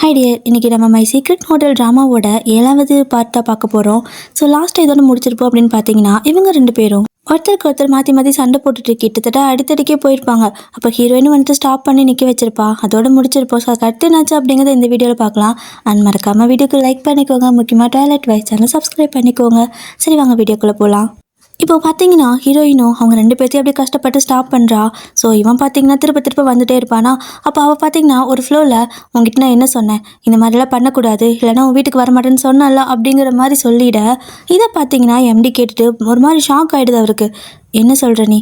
Hi dear, இன்றைக்கி நம்ம my secret hotel ட்ராமாவோட 7வது பார்ட் தான் பார்க்க போகிறோம். ஸோ லாஸ்ட்டாக இதோட முடிச்சிருப்போம் அப்படின்னு பார்த்தீங்கன்னா, இவங்க 2 பேரும் ஒருத்தருக்கு ஒருத்தர் மாற்றி மாற்றி சண்டை போட்டுட்டு கிட்டத்தட்ட அடித்தடிக்கே போயிருப்பாங்க. அப்போ ஹீரோயின் வந்துட்டு ஸ்டாப் பண்ணி நிற்க வச்சிருப்பா. அதோட முடிச்சிருப்போம். ஸோ அதுக்கு அடுத்து என்னாச்சு அப்படிங்கிறத இந்த வீடியோவில் பார்க்கலாம். அண்ட் மறக்காமல் வீடியோக்கு லைக் பண்ணிக்கோங்க. முக்கியமாக டாய்லெட் வைஸ் சேனல் சப்ஸ்கிரைப் பண்ணிக்கோங்க. சரி, வாங்க வீடியோக்குள்ளே போகலாம். இப்போ பார்த்தீங்கன்னா ஹீரோயினும் அவங்க 2 பேர்த்தையும் அப்படியே கஷ்டப்பட்டு ஸ்டாப் பண்ணுறா. ஸோ இவன் பார்த்தீங்கன்னா திருப்ப திருப்ப வந்துட்டே இருப்பானா. அப்போ அவள் பார்த்தீங்கன்னா ஒரு ஃப்ளோவில், உங்ககிட்ட நான் என்ன சொன்னேன், இந்த மாதிரிலாம் பண்ணக்கூடாது, இல்லைனா உன் வீட்டுக்கு வரமாட்டேன்னு சொன்னல அப்படிங்கிற மாதிரி சொல்லிட. இதை பார்த்தீங்கன்னா எம்டி கேட்டுட்டு ஒரு மாதிரி ஷாக் ஆகிடுது அவருக்கு. என்ன சொல்கிற நீ,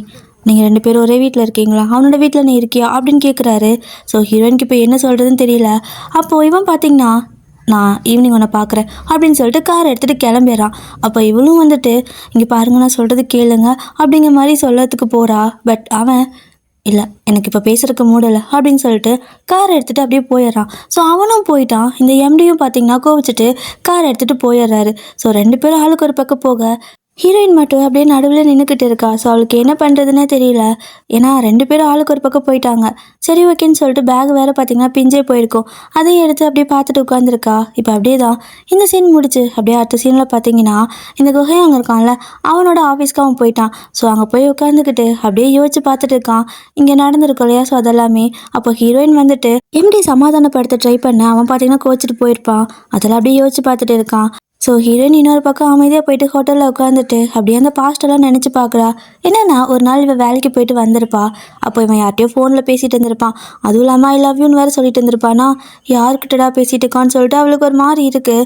நீங்கள் 2 பேரும் ஒரே வீட்டில் இருக்கீங்களா, அவனோட வீட்டில் நீ இருக்கியா அப்படின்னு கேட்குறாரு. ஸோ ஹீரோயினுக்கு இப்போ என்ன சொல்கிறதுன்னு தெரியல. அப்போது இவன் பார்த்தீங்கன்னா, நான் ஈவினிங் உன்னை பார்க்குறேன் அப்படின்னு சொல்லிட்டு காரை எடுத்துகிட்டு கிளம்பிடுறான். அப்போ இவளும் வந்துட்டு, இங்கே பாருங்க நான் சொல்கிறது கேளுங்க அப்படிங்கிற மாதிரி சொல்லறதுக்கு போகிறா. பட் அவன், இல்லை எனக்கு இப்போ பேசுகிறதுக்கு மூடலை அப்படின்னு சொல்லிட்டு காரை எடுத்துகிட்டு அப்படியே போயிடுறான். ஸோ அவனும் போயிட்டான். இந்த எம்டியும் பார்த்தீங்கன்னா கோவிச்சிட்டு காரை எடுத்துகிட்டு போயிடுறாரு. ஸோ 2 பேரும் ஆளுக்கு ஒரு பக்கம் போக, ஹீரோயின் மட்டும் அப்படியே நடுவில் நின்றுக்கிட்டு இருக்கா. ஸோ அவளுக்கு என்ன பண்ணுறதுன்னே தெரியல. ஏன்னா 2 பேரும் ஆளுக்கு ஒரு பக்கம் போயிட்டாங்க. சரி ஓகேன்னு சொல்லிட்டு பேக் வேறு பார்த்தீங்கன்னா பிஞ்சே போயிருக்கும். அதையும் எடுத்து அப்படியே பார்த்துட்டு உட்காந்துருக்கா. இப்போ அப்படியே தான் இந்த சீன் முடிச்சு அப்படியே அடுத்த சீனில் பார்த்தீங்கன்னா, இந்த குகை அங்கே இருக்கான்ல, அவனோட ஆஃபீஸ்க்கு அவன் போயிட்டான். ஸோ அங்கே போய் உட்காந்துக்கிட்டு அப்படியே யோசிச்சு பார்த்துட்டு இருக்கான் இங்கே நடந்திருக்கும் இல்லையா. ஸோ அதெல்லாமே அப்போ ஹீரோயின் வந்துட்டு எப்படி சமாதானப்படுத்த ட்ரை பண்ண, அவன் பார்த்தீங்கன்னா கோச்சிட்டு போயிருப்பான். அதெல்லாம் அப்படியே யோசிச்சு பார்த்துட்டு இருக்கான். ஸோ ஹீரோயின் இன்னொரு பக்கம் அமைதியாக போயிட்டு ஹோட்டலில் உட்காந்துட்டு அப்படியே அந்த பாஸ்டெல்லாம் நினச்சி பார்க்குறா. என்னன்னா ஒரு நாள் இவன் வேலைக்கு போயிட்டு வந்திருப்பா. அப்போ இவன் யார்ட்டையோ ஃபோனில் பேசிகிட்டு இருந்திருப்பான். அதுவும் இல்லாமல் ஐ லவ் யூன்னு வேறு சொல்லிட்டு இருந்திருப்பானா. யாருக்கிட்டடா பேசிகிட்டு இருக்கான்னு சொல்லிட்டு அவளுக்கு ஒரு மாதிரி இருக்குது.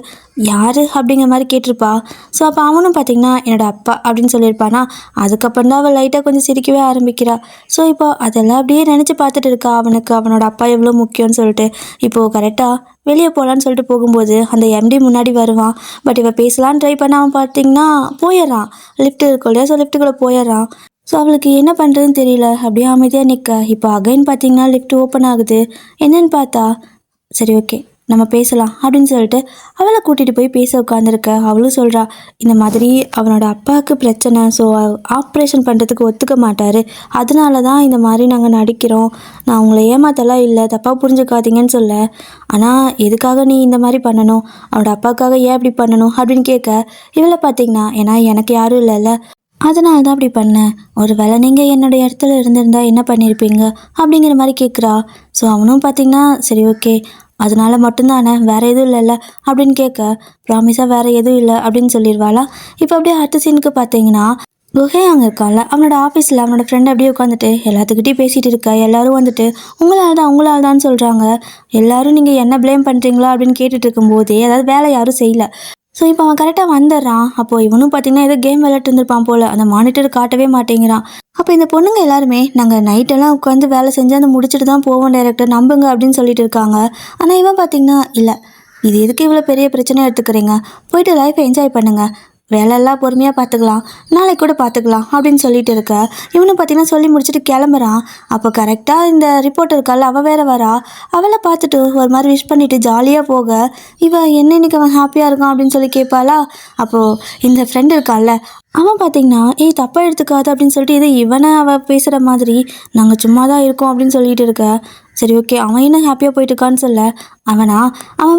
யார் அப்படிங்கிற மாதிரி கேட்டிருப்பா. ஸோ அப்போ அவனும் பார்த்தீங்கன்னா என்னோட அப்பா அப்படின்னு சொல்லியிருப்பானா. அதுக்கப்புறம் தான் அவள் லைட்டாக கொஞ்சம் சிரிக்கவே ஆரம்பிக்கிறா. ஸோ இப்போ அதெல்லாம் அப்படியே நினச்சி பார்த்துட்டு இருக்கா. அவனுக்கு அவனோட அப்பா எவ்வளோ முக்கியம்னு சொல்லிட்டு. இப்போது கரெக்டாக வெளியே போகலான்னு சொல்லிட்டு போகும்போது அந்த எம்டி முன்னாடி வருவான். பட் இவன் பேசலான்னு ட்ரை பண்ண அவன் பார்த்தீங்கன்னா போயிடுறான். லிஃப்ட் இருக்கும் இல்லையா. ஸோ லிஃப்ட்டுக்குள்ளே போயிடுறான். ஸோ அவளுக்கு என்ன பண்ணுறதுன்னு தெரியல. அப்படியே அமைதியாக நிற்க. இப்போ அகைன் பார்த்தீங்கன்னா லிஃப்ட் ஓப்பன் ஆகுது. என்னன்னு பார்த்தா, சரி ஓகே நம்ம பேசலாம் அப்படின்னு சொல்லிட்டு அவளை கூட்டிகிட்டு போய் பேச உட்காந்துருக்க. அவளும் சொல்கிறா, இந்த மாதிரி அவனோட அப்பாவுக்கு பிரச்சனை. ஸோ ஆப்ரேஷன் பண்ணுறதுக்கு ஒத்துக்க மாட்டார். அதனால தான் இந்த மாதிரி நாங்கள் நடிக்கிறோம். நான் உங்களை ஏமாத்தலாம் இல்லை, தப்பாக புரிஞ்சுக்காதீங்கன்னு சொல்ல. ஆனால் எதுக்காக நீ இந்த மாதிரி பண்ணணும், அவனோட அப்பாவுக்காக ஏன் இப்படி பண்ணணும் அப்படின்னு கேட்க, இவளை பார்த்தீங்கன்னா ஏன்னா எனக்கு யாரும் இல்லைல்ல, அதனால தான் அப்படி பண்ணேன். ஒரு வேளை நீங்கள் என்னோடய இடத்துல இருந்திருந்தா என்ன பண்ணியிருப்பீங்க அப்படிங்கிற மாதிரி கேட்குறா. ஸோ அவனும் பார்த்தீங்கன்னா சரி ஓகே அதனால மட்டும்தானே, வேறு எதுவும் இல்லைல்ல அப்படின்னு கேட்க, ப்ராமிஸாக வேறு எதுவும் இல்லை அப்படின்னு சொல்லிடுவாளா. இப்போ அப்படியே அடுத்த சீனுக்கு பார்த்தீங்கன்னா, குகை அங்கே இருக்கான்ல, அவனோட ஆஃபீஸில் அவனோட ஃப்ரெண்ட் அப்படியே உட்காந்துட்டு எல்லாத்துக்கிட்டையும் பேசிகிட்டு இருக்க. எல்லோரும் வந்துட்டு உங்களால் தான் சொல்கிறாங்க. எல்லோரும் நீங்கள் என்ன ப்ளேம் பண்ணுறீங்களா அப்படின்னு கேட்டுட்டு இருக்கும்போதே, அதாவது வேலை யாரும் செய்யலை. ஸோ இப்போ அவன் கரெக்டாக வந்துடுறான். அப்போது இவனும் பார்த்தீங்கன்னா ஏதோ கேம் விளையாட்டு இருந்திருப்பான் போல். அந்த மானிட்டர் காட்டவே மாட்டேங்கிறான். அப்போ இந்த பொண்ணுங்க எல்லாருமே, நாங்கள் நைட்டெல்லாம் உட்காந்து வேலை செஞ்சு அந்த முடிச்சுட்டு தான் போவோம் டைரக்டர், நம்புங்க அப்படின்னு சொல்லிட்டு இருக்காங்க. ஆனால் இவன் பார்த்தீங்கன்னா, இல்லை இது எதுக்கு இவ்வளோ பெரிய பிரச்சனை எடுத்துக்கிறீங்க, போயிட்டு லைஃப்பை என்ஜாய் பண்ணுங்கள், வேலையெல்லாம் பொறுமையாக பார்த்துக்கலாம், நாளைக்கு கூட பார்த்துக்கலாம் அப்படின்னு சொல்லிட்டு இருக்க. இவனும் பார்த்தீங்கன்னா சொல்லி முடிச்சுட்டு கிளம்புறான். அப்போ கரெக்டாக இந்த ரிப்போர்ட் இருக்கால, அவள் வேற வரா. அவளை பார்த்துட்டு ஒரு மாதிரி விஷ் பண்ணிவிட்டு ஜாலியாக போக, இவன் என்ன இன்னைக்கு அவன் ஹாப்பியாக இருக்கான் அப்படின்னு சொல்லி கேட்பாளா. அப்போது இந்த ஃப்ரெண்ட் இருக்கான்ல, அவன் பார்த்தீங்கன்னா ஏய் தப்பாக எடுத்துக்காது அப்படின்னு சொல்லிட்டு இது இவனை அவள் பேசுகிற மாதிரி, நாங்கள் சும்மா தான் இருக்கோம் அப்படின்னு சொல்லிட்டு இருக்க. சரி ஓகே அவன் என்ன ஹாப்பியாக போயிட்டு இருக்கான்னு சொல்ல, அவன்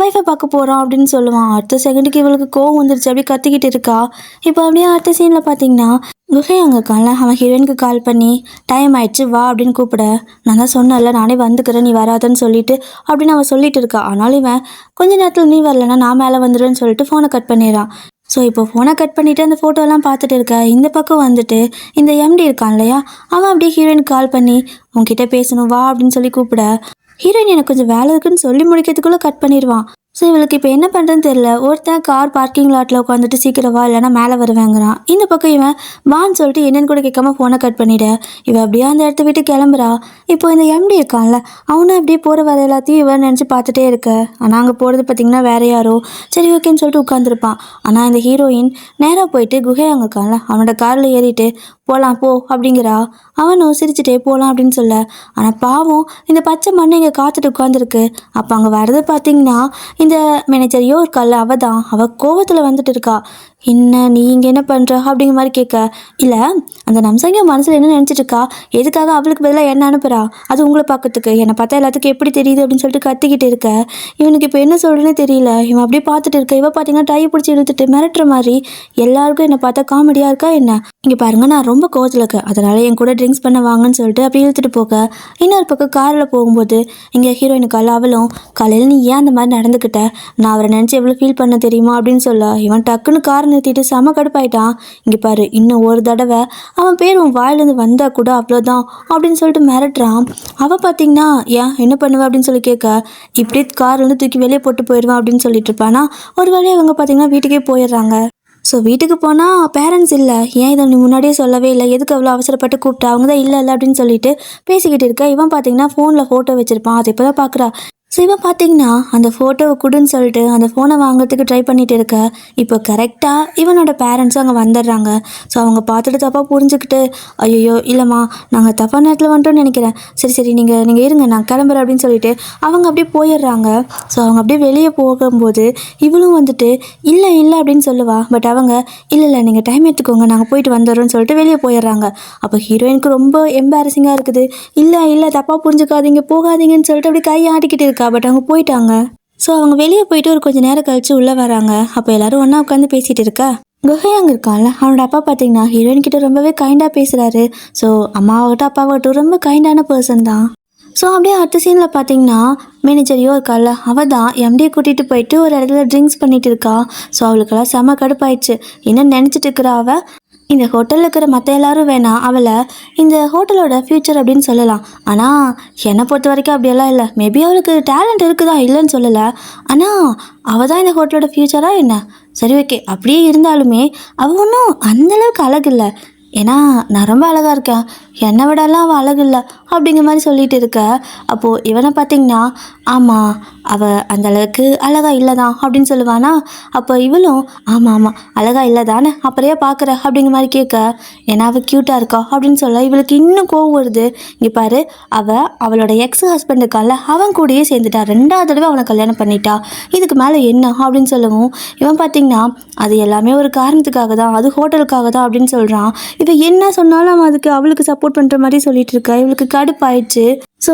ஒய்ஃபை பார்க்க போகிறான் அப்படின்னு சொல்லுவான். அடுத்த செகண்டுக்கு இவளுக்கு கோவம் வந்துருச்சு. அப்படியே கத்திக்கிட்டு இருக்கா. இப்போ அப்படியே அடுத்த சீனில் பார்த்தீங்கன்னா, குகை அங்கே இருக்கான்ல, அவன் ஹீரோயினுக்கு கால் பண்ணி டைம் ஆயிடுச்சு வா அப்படின்னு கூப்பிட, நான் தான் சொன்னல நானே வந்துக்கிறேன் நீ வராதன்னு சொல்லிட்டு அப்படின்னு அவன் சொல்லிட்டு இருக்கா. ஆனாலும் இவன் கொஞ்ச நேரத்தில் நீ வரலன்னா நான் மேலே வந்துடுவேன்னு சொல்லிட்டு ஃபோனை கட் பண்ணிடுறான். ஸோ இப்போ ஃபோனை கட் பண்ணிவிட்டு அந்த ஃபோட்டோலாம் பார்த்துட்டு இருக்க. இந்த பக்கம் வந்துட்டு இந்த எம்டி இருக்கான் இல்லையா, அவன் அப்படியே ஹீரோயினுக்கு கால் பண்ணி உன்கிட்ட பேசணும் வா அப்படின்னு சொல்லி கூப்பிட, ஹீரோயின் எனக்கு கொஞ்சம் வேலை இருக்குன்னு சொல்லி முடிக்கிறதுக்குள்ளே கட் பண்ணிடுவான். ஸோ இவளுக்கு இப்போ என்ன பண்ணுறதுன்னு தெரியல. ஒருத்தன் கார் பார்க்கிங் லாட்டில் உட்காந்துட்டு சீக்கிரம் வா இல்லைனா மேலே வருவேங்கிறான். இந்த பக்கம் இவன் வான்னு சொல்லிட்டு என்னன்னு கூட கேட்காம ஃபோனை கட் பண்ணிவிட, இவன் அப்படியே அந்த இடத்த விட்டு கிளம்புறா. இப்போ இந்த எம்டி இருக்கான்ல, அவனும் அப்படியே போகிற வர எல்லாத்தையும் இவன் நினச்சி பார்த்துட்டே இருக்க. ஆனால் அங்கே போகிறது பார்த்திங்கன்னா வேறு யாரோ. சரி ஓகேன்னு சொல்லிட்டு உட்காந்துருப்பான். ஆனால் இந்த ஹீரோயின் நேராக போயிட்டு குகை அங்கே இருக்கான்ல, அவனோட காரில் ஏறிட்டு போகலாம் போ அப்படிங்கிறா. அவனும் சிரிச்சுட்டே போகலாம் அப்படின்னு சொல்ல, ஆனால் பாவம் இந்த பச்சை மண்ணை இங்கே காத்துட்டு உட்காந்துருக்கு. அப்போ அங்கே வர்றது பார்த்திங்கன்னா இந்த மேனேஜரையோ இருக்கால அவள் கோவத்தில் வந்துட்டு இருக்கா. என்ன நீ இங்கே என்ன பண்ணுற அப்படிங்கிற மாதிரி கேட்க, இல்லை அந்த நம்சங்க மனசில் என்ன நினச்சிட்டு இருக்கா, எதுக்காக அவளுக்கு பதிலாக என்ன அனுப்புகிறா, அது உங்களை பார்க்கறதுக்கு, என்னை பார்த்தா எல்லாத்துக்கும் எப்படி தெரியுது அப்படின்னு சொல்லிட்டு கத்திக்கிட்டு இருக்க. இவனுக்கு இப்போ என்ன சொல்கிறேன்னே தெரியல. இவன் அப்படியே பார்த்துட்டு இருக்க. இவன் பார்த்தீங்கன்னா டையை பிடிச்சி இழுத்துட்டு மிரட்டுற மாதிரி, எல்லாருக்கும் என்னை பார்த்தா காமெடியாக இருக்கா என்ன. இங்கே பாருங்க, நான் ரொம்ப கோவத்தில் இருக்கேன், அதனால் என் கூட ட்ரிங்க்ஸ் பண்ண வாங்கன்னு சொல்லிட்டு அப்படி இழுத்துட்டு போக, இன்னொரு பக்கம் காரில் போகும்போது இங்கே ஹீரோயினுக்கால அவளும், காலையில் நீ ஏன் அந்த மாதிரி நடந்துக்கிட்ட, நான் அவரை நினச்சி எவ்வளோ ஃபீல் பண்ண தெரியுமா அப்படின்னு சொல்ல, இவன் டக்குன்னு கார் நிறுத்திட்டு செம கடுப்பாயிட்டான். இங்கே பாரு, இன்னும் ஒரு தடவை அவன் பேர் உன் வாயிலேருந்து வந்தால் கூட அவ்வளோதான் அப்படின்னு சொல்லிட்டு மிரட்டுறான். அவள் பார்த்தீங்கன்னா ஏன் என்ன பண்ணுவேன் அப்படின்னு சொல்லி கேட்க, இப்படியே கார் வந்து தூக்கி வெளியே போட்டு போயிடுவான் அப்படின்னு சொல்லிட்டு இருப்பானா. ஒரு வேலையை அவங்க பார்த்தீங்கன்னா வீட்டுக்கே போயிடுறாங்க. ஸோ வீட்டுக்கு போனால் பேரண்ட்ஸ் இல்லை, ஏன் இதை நீ முன்னாடியே சொல்லவே இல்லை, எதுக்கு அவ்வளோ அவசரப்பட்டு கூப்பிட்டா, அவங்க தான் இல்லை அப்படின்னு சொல்லிட்டு பேசிக்கிட்டு இருக்க. இவன் பார்த்தீங்கன்னா ஃபோனில் ஃபோட்டோ வச்சுருப்பான், அதை இப்போ தான் பார்க்குறா. ஸோ இவன் பார்த்தீங்கன்னா அந்த ஃபோட்டோவை கொடுன்னு சொல்லிட்டு அந்த ஃபோனை வாங்குறதுக்கு ட்ரை பண்ணிகிட்டு இருக்க. இப்போ கரெக்டாக இவனோட பேரண்ட்ஸும் அங்கே வந்துடுறாங்க. ஸோ அவங்க பார்த்துட்டு தப்பாக புரிஞ்சுக்கிட்டு, ஐயோ இல்லைம்மா நாங்கள் தப்பான நேரத்தில் வந்துட்டோன்னு நினைக்கிறேன், சரி நீங்கள் இருங்க நான் கிளம்புறேன் அப்படின்னு சொல்லிட்டு அவங்க அப்படியே போயிடுறாங்க. ஸோ அவங்க அப்படியே வெளியே போகும்போது இவளும் வந்துட்டு இல்லை அப்படின்னு சொல்லுவா. பட் அவங்க இல்லை நீங்கள் டைம் எடுத்துக்கோங்க, நாங்கள் போயிட்டு வந்துடுறோம்னு சொல்லிட்டு வெளியே போயிடுறாங்க. அப்போ ஹீரோயினுக்கு ரொம்ப எம்பாரசிங்காக இருக்குது. இல்லை தப்பாக புரிஞ்சுக்காதீங்க, போகாதீங்கன்னு சொல்லிட்டு அப்படி கையை ஆட்டிக்கிட்டு இருக்கா. பட் அவங்க போயிட்டாங்க. ஸோ அவங்க வெளியே போயிட்டு ஒரு கொஞ்சம் நேரம் கழிச்சு உள்ளே வராங்க. அப்போ எல்லாரும் ஒன்றா உட்காந்து பேசிகிட்டு இருக்கா. குஹையாங்க இருக்கான்ல, அவனோட அப்பா பார்த்தீங்கன்னா ஹீரோயின் கிட்ட ரொம்பவே கைண்டாக பேசுகிறாரு. ஸோ அம்மாவாகட்டும் அப்பாவாகட்டும் ரொம்ப கைண்டான பர்சன் தான். ஸோ அப்படியே அடுத்த சீனில் பார்த்தீங்கன்னா மேனேஜரையோ இருக்கால, அவள் தான் எம்டியை கூட்டிகிட்டு போயிட்டு ஒரு இடத்துல ட்ரிங்க்ஸ் பண்ணிகிட்டு இருக்கா. ஸோ அவளுக்கெல்லாம் செம கடுப்பாயிடுச்சு. என்ன நினச்சிட்டு இருக்கிறா அவள், இந்த ஹோட்டலில் இருக்கிற மற்ற எல்லாரும் வேணாம் அவளை இந்த ஹோட்டலோட ஃப்யூச்சர் அப்படின்னு சொல்லலாம். ஆனால் என்னை பொறுத்த வரைக்கும் அப்படியெல்லாம் இல்லை. மேபி அவளுக்கு டேலண்ட் இருக்குதா, இல்லைன்னு சொல்லலை. ஆனால் அவள் தான் இந்த ஹோட்டலோட ஃப்யூச்சராக என்ன. சரி ஓகே, அப்படியே இருந்தாலுமே அவள் ஒன்றும் அந்தளவுக்கு அழகு இல்லை. ஏன்னா நான் ரொம்ப அழகாக இருக்கேன், என்னை விடலாம் அவள் அழகு இல்லை அப்படிங்கிற மாதிரி சொல்லிட்டு இருக்க. அப்போது இவனை பார்த்தீங்கன்னா ஆமாம் அவள் அந்தளவுக்கு அழகாக இல்லை தான் அப்படின்னு சொல்லுவானா. அப்போ இவளும் ஆமாம் அழகாக இல்லை தானே, அப்புறையே பார்க்குற அப்படிங்கிற மாதிரி கேட்க, ஏன்னா அவள் க்யூட்டாக இருக்கா அப்படின்னு சொல்ல இவளுக்கு இன்னும் கோவம் வருது. இங்கே பாரு, அவளோட எக்ஸ் ஹஸ்பண்ட் இருக்கான்ல, அவன் கூடயே சேர்ந்துட்டா, 2வது தடவை அவனை கல்யாணம் பண்ணிட்டா, இதுக்கு மேலே என்ன அப்படின்னு சொல்லவும் இவன் பார்த்தீங்கன்னா அது எல்லாமே ஒரு காரணத்துக்காக தான், அது ஹோட்டலுக்காக தான் அப்படின்னு சொல்கிறான். இவன் என்ன சொன்னாலும் அவன் அதுக்கு அவளுக்கு சப்போர்ட் பண்ணுற மாதிரி சொல்லிட்டு இருக்கா. இவளுக்கு கடுப்பாயிடுச்சு. ஸோ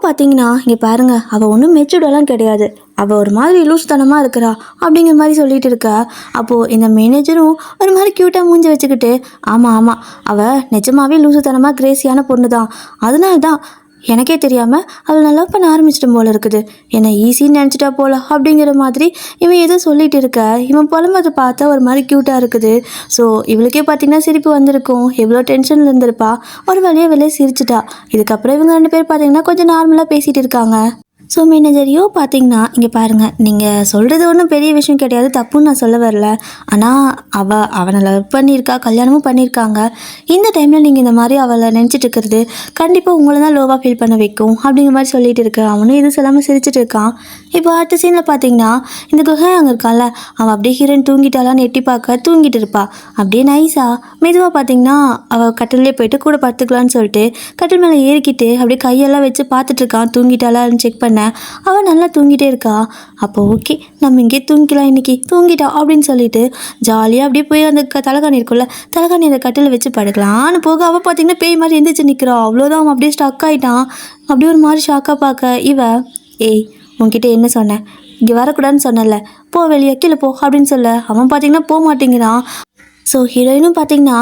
பார்த்தீங்கன்னா இங்கே பாருங்கள், அவள் ஒன்றும் மெச்சூர்டெல்லாம் கிடையாது, அவள் ஒரு மாதிரி லூசுத்தனமாக இருக்கிறா அப்படிங்கிற மாதிரி சொல்லிட்டு இருக்கா. அப்போது இந்த மேனேஜரும் ஒரு மாதிரி க்யூட்டாக மூஞ்சி வச்சுக்கிட்டு, ஆமாம் அவள் நிஜமாவே லூசுத்தனமாக கிரேசியான பொண்ணு தான், அதனால தான் எனக்கே தெரியாமல் அவள் நல்லா பண்ண ஆரம்பிச்சிட்டு போல இருக்குது, என்னை ஈஸின்னு நினச்சிட்டா போல அப்படிங்கிற மாதிரி இவன் எதோ சொல்லிட்டு இருக்க. இவன் புலம்பதை பார்த்தா ஒரு மாதிரி க்யூட்டாக இருக்குது. ஸோ இவளுக்கே பார்த்திங்கன்னா சிரிப்பு வந்திருக்கும், எவ்வளோ டென்ஷனில் இருந்திருப்பா. ஒரு வழியாக வெளியே சிரிச்சிட்டா. இதுக்கப்புறம் இவங்க 2 பேர் பார்த்திங்கன்னா கொஞ்சம் நார்மலாக பேசிகிட்டு இருக்காங்க. ஸோ மேனேஜரையோ பார்த்தீங்கன்னா இங்கே பாருங்கள், நீங்கள் சொல்கிறது ஒன்றும் பெரிய விஷயம் கிடையாது, தப்புன்னு நான் சொல்ல வரல. ஆனால் அவனை லவ் பண்ணியிருக்கா, கல்யாணமும் பண்ணியிருக்காங்க. இந்த டைமில் நீங்கள் இந்த மாதிரி அவளை நினச்சிட்டு இருக்கிறது கண்டிப்பாக உங்களை தான் லோவாக ஃபீல் பண்ண வைக்கும் அப்படிங்கிற மாதிரி சொல்லிட்டு இருக்க. அவனும் எதுவும் சொல்லாமல் சிரிச்சிட்டு இருக்கான். இப்போ அடுத்த சீனில் பார்த்தீங்கன்னா இந்த குஹை அங்கே இருக்கான்ல, அவன் அப்படியே ஹீரோயின் தூங்கிட்டாலான்னு எட்டி பார்க்க தூங்கிட்டு இருப்பா. அப்படியே நைஸாக மெதுவாக பார்த்தீங்கன்னா அவள் கட்டிலே போயிட்டு கூட படுத்துக்கலான்னு சொல்லிட்டு கட்டில் மேலே ஏறிக்கிட்டு அப்படியே கையெல்லாம் வச்சு பார்த்துட்டு இருக்கான், தூங்கிட்டாலான்னு செக் பண்ண. அவள் நல்லா தூங்கிட்டே இருக்கா. அப்போ ஓகே நம்ம இங்கே தூங்கிக்கலாம், இன்னைக்கு தூங்கிட்டா அப்படின்னு சொல்லிட்டு ஜாலியாக அப்படியே போய் அந்த தலைகாணி இருக்கும்ல, தலைகாணி அந்த கட்டில் வச்சு படுக்கலான்னு போக அவள் பார்த்தீங்கன்னா பேய் மாதிரி எந்திரிச்சு நிற்கிறான். அவ்வளோதான், அவன் அப்படியே ஸ்டக் ஆகிட்டான். அப்படியே ஒரு மாதிரி ஷாக்காக பார்க்க ஏய் உன்கிட்ட என்ன சொன்னேன், இங்கே வரக்கூடாதுன்னு சொன்னல, போ வெளியே கீழே போ அப்படின்னு சொல்ல அவன் பார்த்தீங்கன்னா போக மாட்டேங்கிறான். ஸோ ஹீரோயினும் பார்த்தீங்கன்னா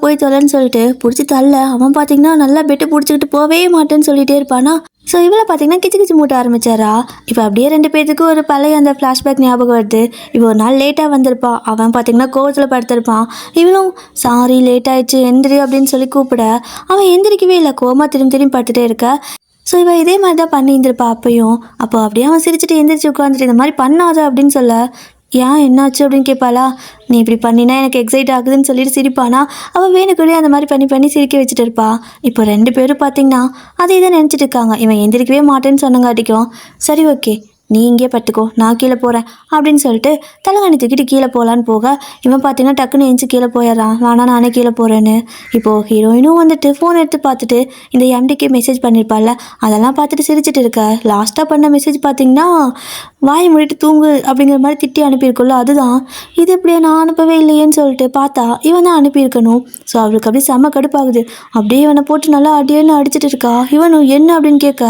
போய் தொலைன்னு சொல்லிட்டு பிடிச்சி தள்ள, அவன் பார்த்தீங்கன்னா நல்லா பெட்டு பிடிச்சிக்கிட்டு போவே மாட்டேன்னு சொல்லிகிட்டே இருப்பானா. ஸோ இவளை பார்த்தீங்கன்னா கிச்சு மூட்ட ஆரம்பிச்சாரா. இப்போ அப்படியே 2 பேர்த்துக்கு ஒரு பழைய அந்த ஃப்ளாஷ்பேக் ஞாபகம் வருது. இப்போ ஒரு நாள் லேட்டாக வந்திருப்பான், அவன் பார்த்தீங்கன்னா கோவத்தில் படுத்திருப்பான். இவளும் சாரி லேட் ஆயிடுச்சு எந்திரி அப்படின்னு சொல்லி கூப்பிட அவன் எந்திரிக்கவே இல்லை, கோவமாக திரும்பி படுத்துகிட்டே இருக்க. ஸோ இவன் இதே மாதிரி தான் பண்ணியிருந்திருப்பா அப்பையும். அப்போ அப்படியே அவன் சிரிச்சுட்டு எந்திரிச்சு உட்காந்துட்டு இந்த மாதிரி பண்ணாத அப்படின்னு சொல்ல, ஏன் என்னாச்சு அப்படின்னு கேட்பாளா. நீ இப்படி பண்ணினா எனக்கு எக்ஸைட் ஆகுதுன்னு சொல்லிட்டு சிரிப்பானா. அவள் வேணுக்குள்ளே அந்த மாதிரி பண்ணி சிரிக்க வச்சுட்டு இருப்பா. இப்போ 2 பேரும் பார்த்தீங்கன்னா அதே தான் நினச்சிட்டு இருக்காங்க. இவன் எந்திரிக்கவே மாட்டேன்னு சொன்னங்காட்டிக்கும் சரி ஓகே நீ இங்கே பட்டுக்கோ, நான் கீழே போகிறேன் அப்படின்னு சொல்லிட்டு தலைகாணி தூக்கிட்டு கீழே போகலான்னு போக இவன் பார்த்தீங்கன்னா டக்குன்னு எஞ்சி கீழே போயிடுறான். வேணா நானே கீழே போகிறேன்னு. இப்போது ஹீரோயினும் வந்துட்டு ஃபோன் எடுத்து பார்த்துட்டு இந்த எம்டிக்கு மெசேஜ் பண்ணியிருப்பாள்ல, அதெல்லாம் பார்த்துட்டு சிரிச்சிட்டு இருக்க. லாஸ்ட்டாக பண்ண மெசேஜ் பார்த்தீங்கன்னா வாயை மூடிட்டு தூங்கு அப்படிங்கிற மாதிரி திட்டி அனுப்பியிருக்குல்ல, அதுதான். இது இப்படியே நான் அனுப்பவே இல்லையேன்னு சொல்லிட்டு பார்த்தா இவன் தான் அனுப்பியிருக்கணும். ஸோ அவளுக்கு அப்படியே செம்ம கடுப்பாகுது. அப்படியே இவனை போட்டு நல்லா அடியேன்னு அடிச்சிட்டு இருக்கா. இவனும் என்ன அப்படின்னு கேட்க,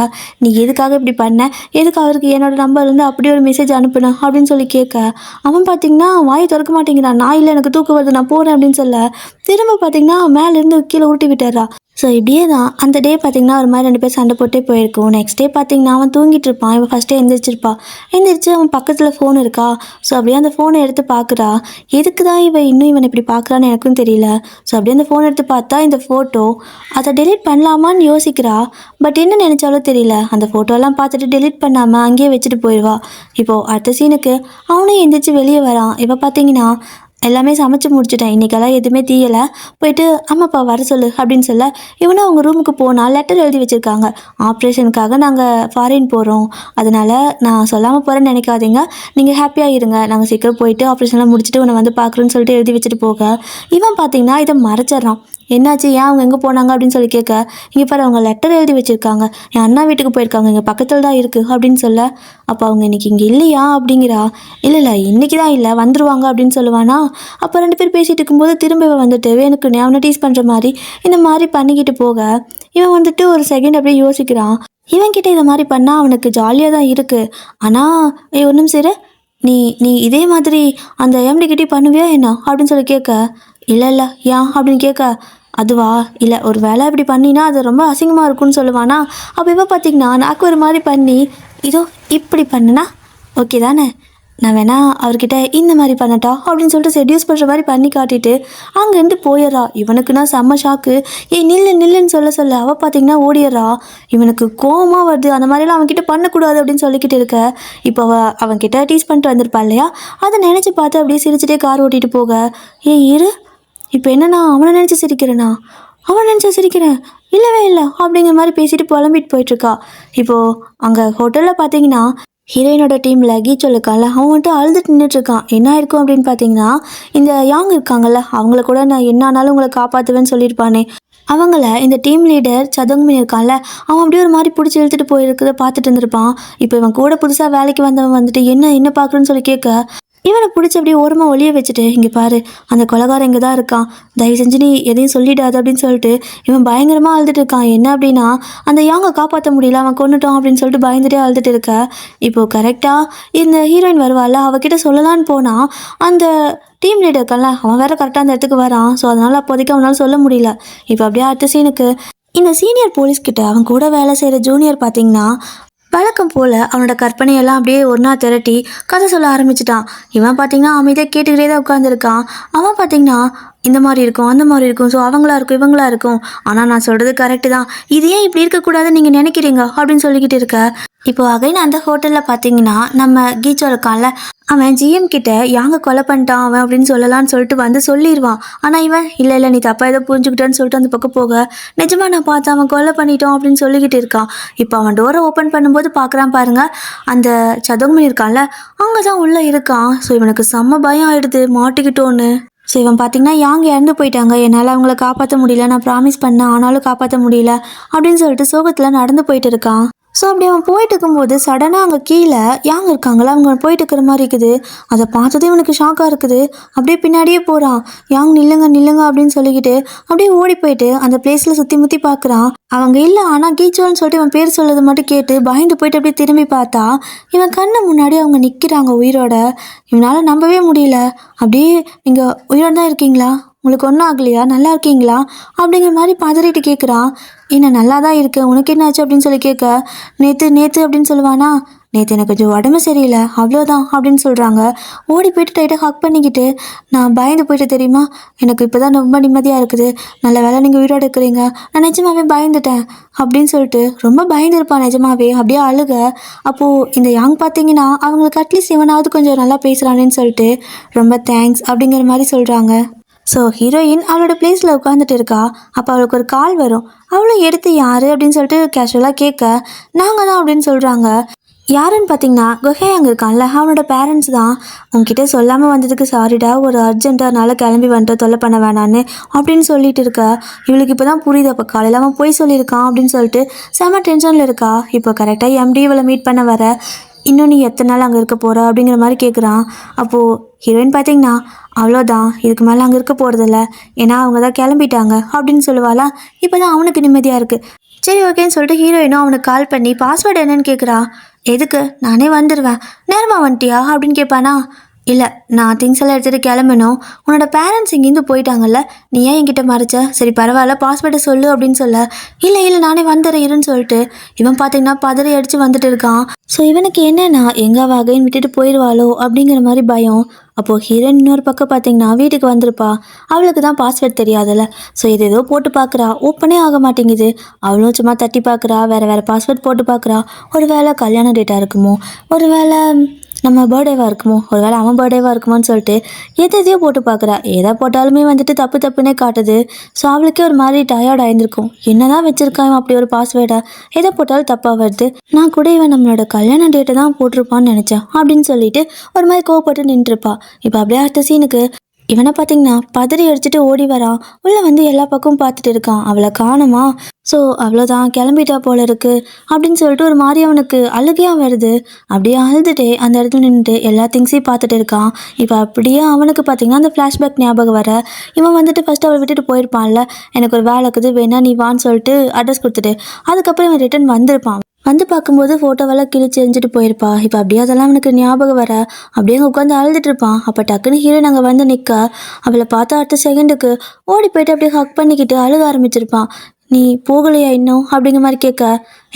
நீ எதுக்காக இப்படி பண்ண, எதுக்கு அவருக்கு என்னோட நம்பர் இருந்து அப்படி ஒரு மெசேஜ் அனுப்புனேன் அப்படின்னு சொல்லி கேட்க, அவன் பார்த்தீங்கன்னா வாயை திறக்க மாட்டேங்கிறான். நான் இல்லை, எனக்கு தூக்கம் வருது, நான் போகிறேன் அப்படின்னு சொல்ல திரும்ப பார்த்தீங்கன்னா மேலேருந்து கீழே உருட்டி விட்டுறா. ஸோ இப்படியே தான் அந்த டே பார்த்தீங்கன்னா ஒரு மாதிரி 2 பேர் சண்டை போட்டே போயிருக்கும். நெக்ஸ்ட் டே பார்த்தீங்கன்னா அவன் தூங்கிட்டு இருப்பான். இவன் ஃபஸ்ட்டே எந்திரிச்சிருப்பா. எந்திரிச்சு அவன் பக்கத்தில் ஃபோன் இருக்கா. ஸோ அப்படியே அந்த ஃபோனை எடுத்து பார்க்குறா. எதுக்கு தான் இவன் இப்படி பார்க்குறான்னு எனக்கும் தெரியல. ஸோ அப்படியே அந்த ஃபோன் எடுத்து பார்த்தா இந்த ஃபோட்டோ, அதை டெலீட் பண்ணலாமான்னு யோசிக்கிறா. பட் என்ன நினச்சாலும் தெரியல. அந்த ஃபோட்டோலாம் பார்த்துட்டு டெலீட் பண்ணாமல் அங்கேயே வச்சுட்டு போயிடுவா. இப்போது அடுத்த சீனுக்கு அவனும் எந்திரிச்சு வெளியே வரான். இப்போ பார்த்தீங்கன்னா எல்லாமே சமைச்சு முடிச்சுட்டேன், இன்றைக்கெல்லாம் எதுவுமே தீயலை, போயிட்டு அம்மாப்பா வர சொல்லு அப்படின்னு சொல்ல இவனும் அவங்க ரூமுக்கு போனால் லெட்டர் எழுதி வச்சுருக்காங்க. ஆப்ரேஷனுக்காக நாங்கள் ஃபாரின் போகிறோம், அதனால் நான் சொல்லாமல் போகிறேன்னு நினைக்காதீங்க, நீங்கள் ஹாப்பியாக இருங்க, நாங்கள் சீக்கிரம் போயிட்டு ஆப்ரேஷன்லாம் முடிச்சுட்டு உன்னை வந்து பார்க்குறோன்னு சொல்லிட்டு எழுதி வச்சுட்டு போக இவன் பார்த்தீங்கன்னா இதை மறைச்சிட்றான். என்னாச்சு, ஏன் அவங்க எங்கே போனாங்க அப்படின்னு சொல்லி கேட்க, இங்கே பாரு அவங்க லெட்டர் எழுதி வச்சுருக்காங்க, என் அண்ணா வீட்டுக்கு போயிருக்காங்க, இங்கே பக்கத்தில் தான் இருக்குது அப்படின்னு சொல்ல, அப்போ அவங்க இன்றைக்கி இங்கே இல்லையா அப்படிங்கிறா. இல்லை இன்றைக்கி தான் இல்லை, வந்துடுவாங்க அப்படின்னு சொல்லுவானா. அப்போ 2 பேர் பேசிகிட்டு இருக்கும்போது திரும்ப இவன் வந்துட்டு எனக்கு அவனை டீஸ் பண்ணுற மாதிரி இந்த மாதிரி பண்ணிக்கிட்டு போக இவன் வந்துட்டு ஒரு செகண்ட் அப்படியே யோசிக்கிறான். இவன்கிட்ட இதை மாதிரி பண்ணால் அவனுக்கு ஜாலியாக தான் இருக்குது. ஆனால் ஒரு நிமிஷம் இரு, நீ நீ இதே மாதிரி அந்த எம்டிக்கிட்டே பண்ணுவியா என்ன அப்படின்னு சொல்லி கேட்க, இல்லை ஏன் அப்படின்னு கேட்க, அதுவா இல்லை ஒரு வேலை இப்படி பண்ணினா அது ரொம்ப அசிங்கமாக இருக்கும்னு சொல்லுவானா. அப்போ இப்போ பார்த்தீங்கன்னா நாக்கு ஒரு மாதிரி பண்ணி, இதோ இப்படி பண்ணுனா ஓகே தானே, நான் வேணா அவர்கிட்ட இந்த மாதிரி பண்ணட்டா அப்படின்னு சொல்லிட்டு செடியூஸ் பண்ணுற மாதிரி பண்ணி காட்டிட்டு அங்கேருந்து போயிடுறா. இவனுக்குன்னா செம்ம ஷாக்கு. நில்லுன்னு சொல்ல அவள் பார்த்தீங்கன்னா ஓடிடுறா. இவனுக்கு கோவமாக வருது. அந்த மாதிரிலாம் அவன்கிட்ட பண்ணக்கூடாது அப்படின்னு சொல்லிக்கிட்டு இருக்க, இப்போ அவன்கிட்ட டீஸ் பண்ணிட்டு வந்திருப்பா இல்லையா, அதை நினச்சி பார்த்து அப்படியே சிரிச்சுட்டே கார் ஓட்டிகிட்டு போக, இரு இப்போ என்னன்னா அவனை நினச்சி சிரிக்கிறேனா, அவன் நினச்சா சிரிக்கிறேன், இல்லவே இல்லை அப்படிங்கிற மாதிரி பேசிட்டு புலம்பிட்டு போயிட்டுருக்கா. இப்போது அங்கே ஹோட்டலில் பார்த்தீங்கன்னா ஹீரோயினோட டீமில் கீச்சல் இருக்கான்ல, அவன் வந்துட்டு அழுதுட்டு நின்றுட்டுருக்கான். என்ன இருக்கும் அப்படின்னு பார்த்தீங்கன்னா இந்த யாங் இருக்காங்கல்ல, அவங்கள கூட நான் என்ன ஆனாலும் உங்களை காப்பாற்றுவேன்னு சொல்லியிருப்பானே, அவங்கள இந்த டீம் லீடர் சதங்மின் இருக்கான்ல, அவன் அப்படியே ஒரு மாதிரி பிடிச்சி இழுத்துட்டு போயிருக்கிறத பார்த்துட்டு இருந்திருப்பான். இப்போ இவன் கூட புதுசாக வேலைக்கு வந்தவன் வந்துட்டு என்ன பார்க்குறேன்னு சொல்லி கேட்க, இவனை பிடிச்சி அப்படியே ஓரமாக ஒளிய வச்சுட்டு, இங்கே பாரு அந்த கொலைகாரன் இங்கே தான் இருக்கான், தயவு செஞ்சு நீ எதையும் சொல்லிடாது அப்படின்னு சொல்லிட்டு இவன் பயங்கரமாக அழுதுட்டு இருக்கான். என்ன அப்படின்னா அந்த யாங்கை காப்பாற்ற முடியல, அவன் கொண்டுட்டான் அப்படின்னு சொல்லிட்டு பயந்துட்டே அழுதுட்டு இருக்க. இப்போது கரெக்டாக இந்த ஹீரோயின் வருவாள், அவகிட்ட சொல்லலான்னு போனால் அந்த டீம் லீடர் இருக்கான்ல, அவன் வேறு கரெக்டாக அந்த இடத்துக்கு வரான். ஸோ அதனால் அப்போதைக்கு அவனால் சொல்ல முடியல. இப்போ அப்படியே அடுத்த சீனுக்கு இந்த சீனியர் போலீஸ்கிட்ட அவன் கூட வேலை செய்கிற ஜூனியர் பார்த்தீங்கன்னா வழக்கம் போல் அவனோட கற்பனையெல்லாம் அப்படியே ஒன்றா திரட்டி கதை சொல்ல ஆரம்பிச்சிட்டான். இவன் பார்த்தீங்கன்னா அமைதியாக கேட்டுக்கிட்டே தான் உட்காந்துருக்கான். அவன் பார்த்தீங்கன்னா இந்த மாதிரி இருக்கும் அந்த மாதிரி இருக்கும், ஸோ அவங்களா இருக்கும் இவங்களா இருக்கும், ஆனால் நான் சொல்கிறது கரெக்டு தான், இது ஏன் இப்படி இருக்கக்கூடாதுன்னு நீங்கள் நினைக்கிறீங்க அப்படின்னு சொல்லிக்கிட்டு இருக்க. இப்போது அகைன் அந்த ஹோட்டலில் பார்த்தீங்கன்னா நம்ம கீச்சோ இருக்கான்ல, அவன் ஜிஎம் கிட்ட யாங்க கொலை பண்ணிட்டான் அவன் அப்படின்னு சொல்லலான்னு சொல்லிட்டு வந்து சொல்லிடுவான். ஆனால் இவன் இல்லை நீ தப்பாக ஏதோ புரிஞ்சுக்கிட்டேன்னு சொல்லிட்டு அந்த பக்கம் போக, நிஜமாக நான் பார்த்து அவன் கொலை பண்ணிட்டோம் அப்படின்னு சொல்லிக்கிட்டு இருக்கான். இப்போ அவன் டோரை ஓப்பன் பண்ணும்போது பார்க்குறான் பாருங்க, அந்த சதங்மணி இருக்கான்ல அங்கே தான் உள்ளே இருக்கான். ஸோ இவனுக்கு செம்ம பயம் ஆகிடுது, மாட்டிக்கிட்டோன்னு. ஸோ இவன் பார்த்தீங்கன்னா யாங்க இறந்து போயிட்டாங்க, என்னால் அவங்கள காப்பாற்ற முடியல, நான் ப்ராமிஸ் பண்ணேன் ஆனாலும் காப்பாற்ற முடியல அப்படின்னு சொல்லிட்டு சோகத்தில் நடந்து போயிட்டு இருக்கான். ஸோ அப்படி அவன் போயிட்டு இருக்கும்போது சடனாக அங்கே கீழே யாங்க இருக்காங்களா, அவங்க போயிட்டு இருக்கிற மாதிரி இருக்குது. அதை பார்த்ததே இவனுக்கு ஷாக்காக இருக்குது. அப்படியே பின்னாடியே போகிறான். யாங் நில்லுங்க அப்படின்னு சொல்லிக்கிட்டு அப்படியே ஓடி போயிட்டு அந்த பிளேஸில் சுற்றி முற்றி பார்க்குறான். அவங்க இல்லை, ஆனால் கீச்சோன்னு சொல்லிட்டு இவன் பேர் சொல்லது மட்டும் கேட்டு பயந்து போயிட்டு அப்படியே திரும்பி பார்த்தா இவன் கண்ணு முன்னாடி அவங்க நிற்கிறாங்க உயிரோட. இவனால் நம்பவே முடியல. அப்படியே நீங்கள் உயிரோட தான் இருக்கீங்களா, உங்களுக்கு ஒன்றும் ஆகலையா, நல்லா இருக்கீங்களா அப்படிங்கிற மாதிரி பதறிட்டு கேட்குறான். என்ன நல்லா தான் இருக்கு, உனக்கு என்னாச்சு அப்படின்னு சொல்லி கேட்க, நேற்று அப்படின்னு சொல்லுவானா, நேற்று எனக்கு கொஞ்சம் உடம்பு சரியில்லை அவ்வளோதான் அப்படின்னு சொல்கிறாங்க. ஓடி போயிட்டு டைட்டாக ஹக் பண்ணிக்கிட்டு, நான் பயந்து போயிட்டு தெரியுமா, எனக்கு இப்போ தான் ரொம்ப நிம்மதியாக இருக்குது, நல்ல வேலை நீங்கள் உயிரோடு இருக்கிறீங்க, நான் நிஜமாவே பயந்துட்டேன் அப்படின்னு சொல்லிட்டு ரொம்ப பயந்துருப்பான் நிஜமாவே. அப்படியே அழுக. அப்போது இந்த யாங் பார்த்தீங்கன்னா அவங்களுக்கு அட்லீஸ்ட் இவனாவது கொஞ்சம் நல்லா பேசுகிறானேன்னு சொல்லிட்டு ரொம்ப தேங்க்ஸ் அப்படிங்கிற மாதிரி சொல்கிறாங்க. ஸோ ஹீரோயின் அவளோட பிளேஸில் உட்காந்துட்டு இருக்கா. அப்போ அவளுக்கு ஒரு கால் வரும். அவளும் எடுத்து யார் அப்படின்னு சொல்லிட்டு கேஷுவலாக கேட்க, நாங்கள் தான் அப்படின்னு சொல்கிறாங்க. யாருன்னு பார்த்தீங்கன்னா குஹை அங்கே இருக்கான்ல அவனோட பேரண்ட்ஸ் தான். உன்கிட்ட சொல்லாமல் வந்ததுக்கு சாரிடா, ஒரு அர்ஜென்ட்டானால கிளம்பி வந்துட்டு தொல்லை பண்ண வேணான்னு அப்படின்னு சொல்லிட்டு இருக்கா. இவளுக்கு இப்போ தான் புரியுது, அப்போ காலையில் அவன் போய் சொல்லியிருக்கான் அப்படின்னு சொல்லிட்டு செம்ம டென்ஷனில் இருக்கா. இப்போ கரெக்டாக எம்டி இவளை மீட் பண்ண வர, இன்னும் நீ எத்தனை நாள் அங்கே இருக்க போகிற அப்படிங்கிற மாதிரி கேட்குறான். அப்போது ஹீரோயின் பார்த்தீங்கன்னா அவ்வளோதான், இதுக்கு மேலே அங்கே இருக்க போகிறதில்ல, ஏன்னா அவங்க தான் கிளம்பிட்டாங்க அப்படின்னு சொல்லுவாளா. இப்போ தான் அவனுக்கு நிம்மதியாக இருக்குது. சரி ஓகேன்னு சொல்லிட்டு ஹீரோயினும் அவனுக்கு கால் பண்ணி பாஸ்வேர்டு என்னன்னு கேட்குறா. எதுக்கு, நானே வந்துடுவேன், நேரமாக வந்துட்டியா அப்படின்னு கேட்பானா. இல்லை, நான் திங்ஸ் எல்லாம் எடுத்துகிட்டு கிளம்பணும், உன்னோட பேரண்ட்ஸ் இங்கேருந்து போயிட்டாங்கல்ல, நீ ஏன் என்கிட்ட மறைச்ச, சரி பரவாயில்ல பாஸ்வேர்டை சொல்லு அப்படின்னு சொல்ல. இல்லை இல்லை நானே வந்துடுறேன் இருன்னு சொல்லிட்டு இவன் பார்த்தீங்கன்னா பதறி அடித்து வந்துட்டு இருக்கான். ஸோ இவனுக்கு என்னன்னா எங்கே வகைன்னு விட்டுட்டு போயிடுவாளோ அப்படிங்கிற மாதிரி பயம். அப்போது ஹீரோயின் இன்னொரு பக்கம் பார்த்தீங்கன்னா வீட்டுக்கு வந்திருப்பா. அவளுக்கு தான் பாஸ்வேர்ட் தெரியாதுல்ல. ஸோ இது ஏதோ போட்டு பார்க்குறா, ஓப்பனே ஆக மாட்டேங்குது. அவளும் சும்மா தட்டி பார்க்குறா, வேறு பாஸ்வேர்ட் போட்டு பார்க்குறா. ஒரு வேளை கல்யாண டேட்டாக இருக்குமோ, ஒரு வேளை நம்ம பர்த்டேவாக இருக்குமோ, ஒரு வேளை அவன் பர்த்டேவாக இருக்குமோன்னு சொல்லிட்டு எதையோ போட்டு பார்க்குறா. எதை போட்டாலுமே வந்துட்டு தப்பு தப்புன்னே காட்டுது. ஸோ அவளுக்கே ஒரு மாதிரி டயர்ட் ஆயிருந்திருக்கும். என்ன தான் வச்சுருக்கான் அப்படி ஒரு பாஸ்வேர்டை, எதை போட்டாலும் தப்பாக வருது. நான் கூட இவன் நம்மளோட கல்யாண டேட்டை தான் போட்டிருப்பான்னு நினச்சேன் அப்படின்னு சொல்லிட்டு ஒரு மாதிரி கோவப்பட்டு நின்றுருப்பா. இப்போ அப்படியே அடுத்த சீனுக்கு இவனை பார்த்தீங்கன்னா பதறி அடிச்சுட்டு ஓடி வரான். உள்ளே வந்து எல்லா பக்கமும் பார்த்துட்டு இருக்கான், அவளை காணுமா. ஸோ அவ்வளோதான் கிளம்பிட்டா போல இருக்கு அப்படின்னு சொல்லிட்டு ஒரு மாதிரி அவனுக்கு அழுகையாக வருது. அப்படியே அழுதுட்டே அந்த இடத்துல நின்றுட்டு எல்லா திங்ஸையும் பார்த்துட்டு இருக்கான். இப்போ அப்படியே அவனுக்கு பார்த்தீங்கன்னா அந்த ஃப்ளாஷ்பேக் ஞாபகம் வர, இவன் வந்துட்டு ஃபஸ்ட்டு அவளை விட்டுட்டு போயிருப்பான்ல, எனக்கு ஒரு வேலை இருக்குது வேணா நீ வான்னு சொல்லிட்டு அட்ரஸ் கொடுத்துட்டு அதுக்கப்புறம் இவன் ரிட்டன் வந்திருப்பான். வந்து பார்க்கும்போது ஃபோட்டோவெல்லாம் கிழிச்சு எரிஞ்சிட்டு போயிருப்பா. இப்போ அப்படியே அதெல்லாம் அவனுக்கு ஞாபகம் வர அப்படியே உட்காந்து அழுதுட்டு இருப்பான். அப்போ டக்குன்னு ஹீரோயின் அங்கே வந்து நிற்க, அவளை பார்த்தா அடுத்த செகண்டுக்கு ஓடி போயிட்டு அப்படியே ஹக் பண்ணிக்கிட்டு அழுக ஆரம்பிச்சிருப்பான். நீ போகலையா இன்னும் அப்படிங்கிற மாதிரி கேட்க,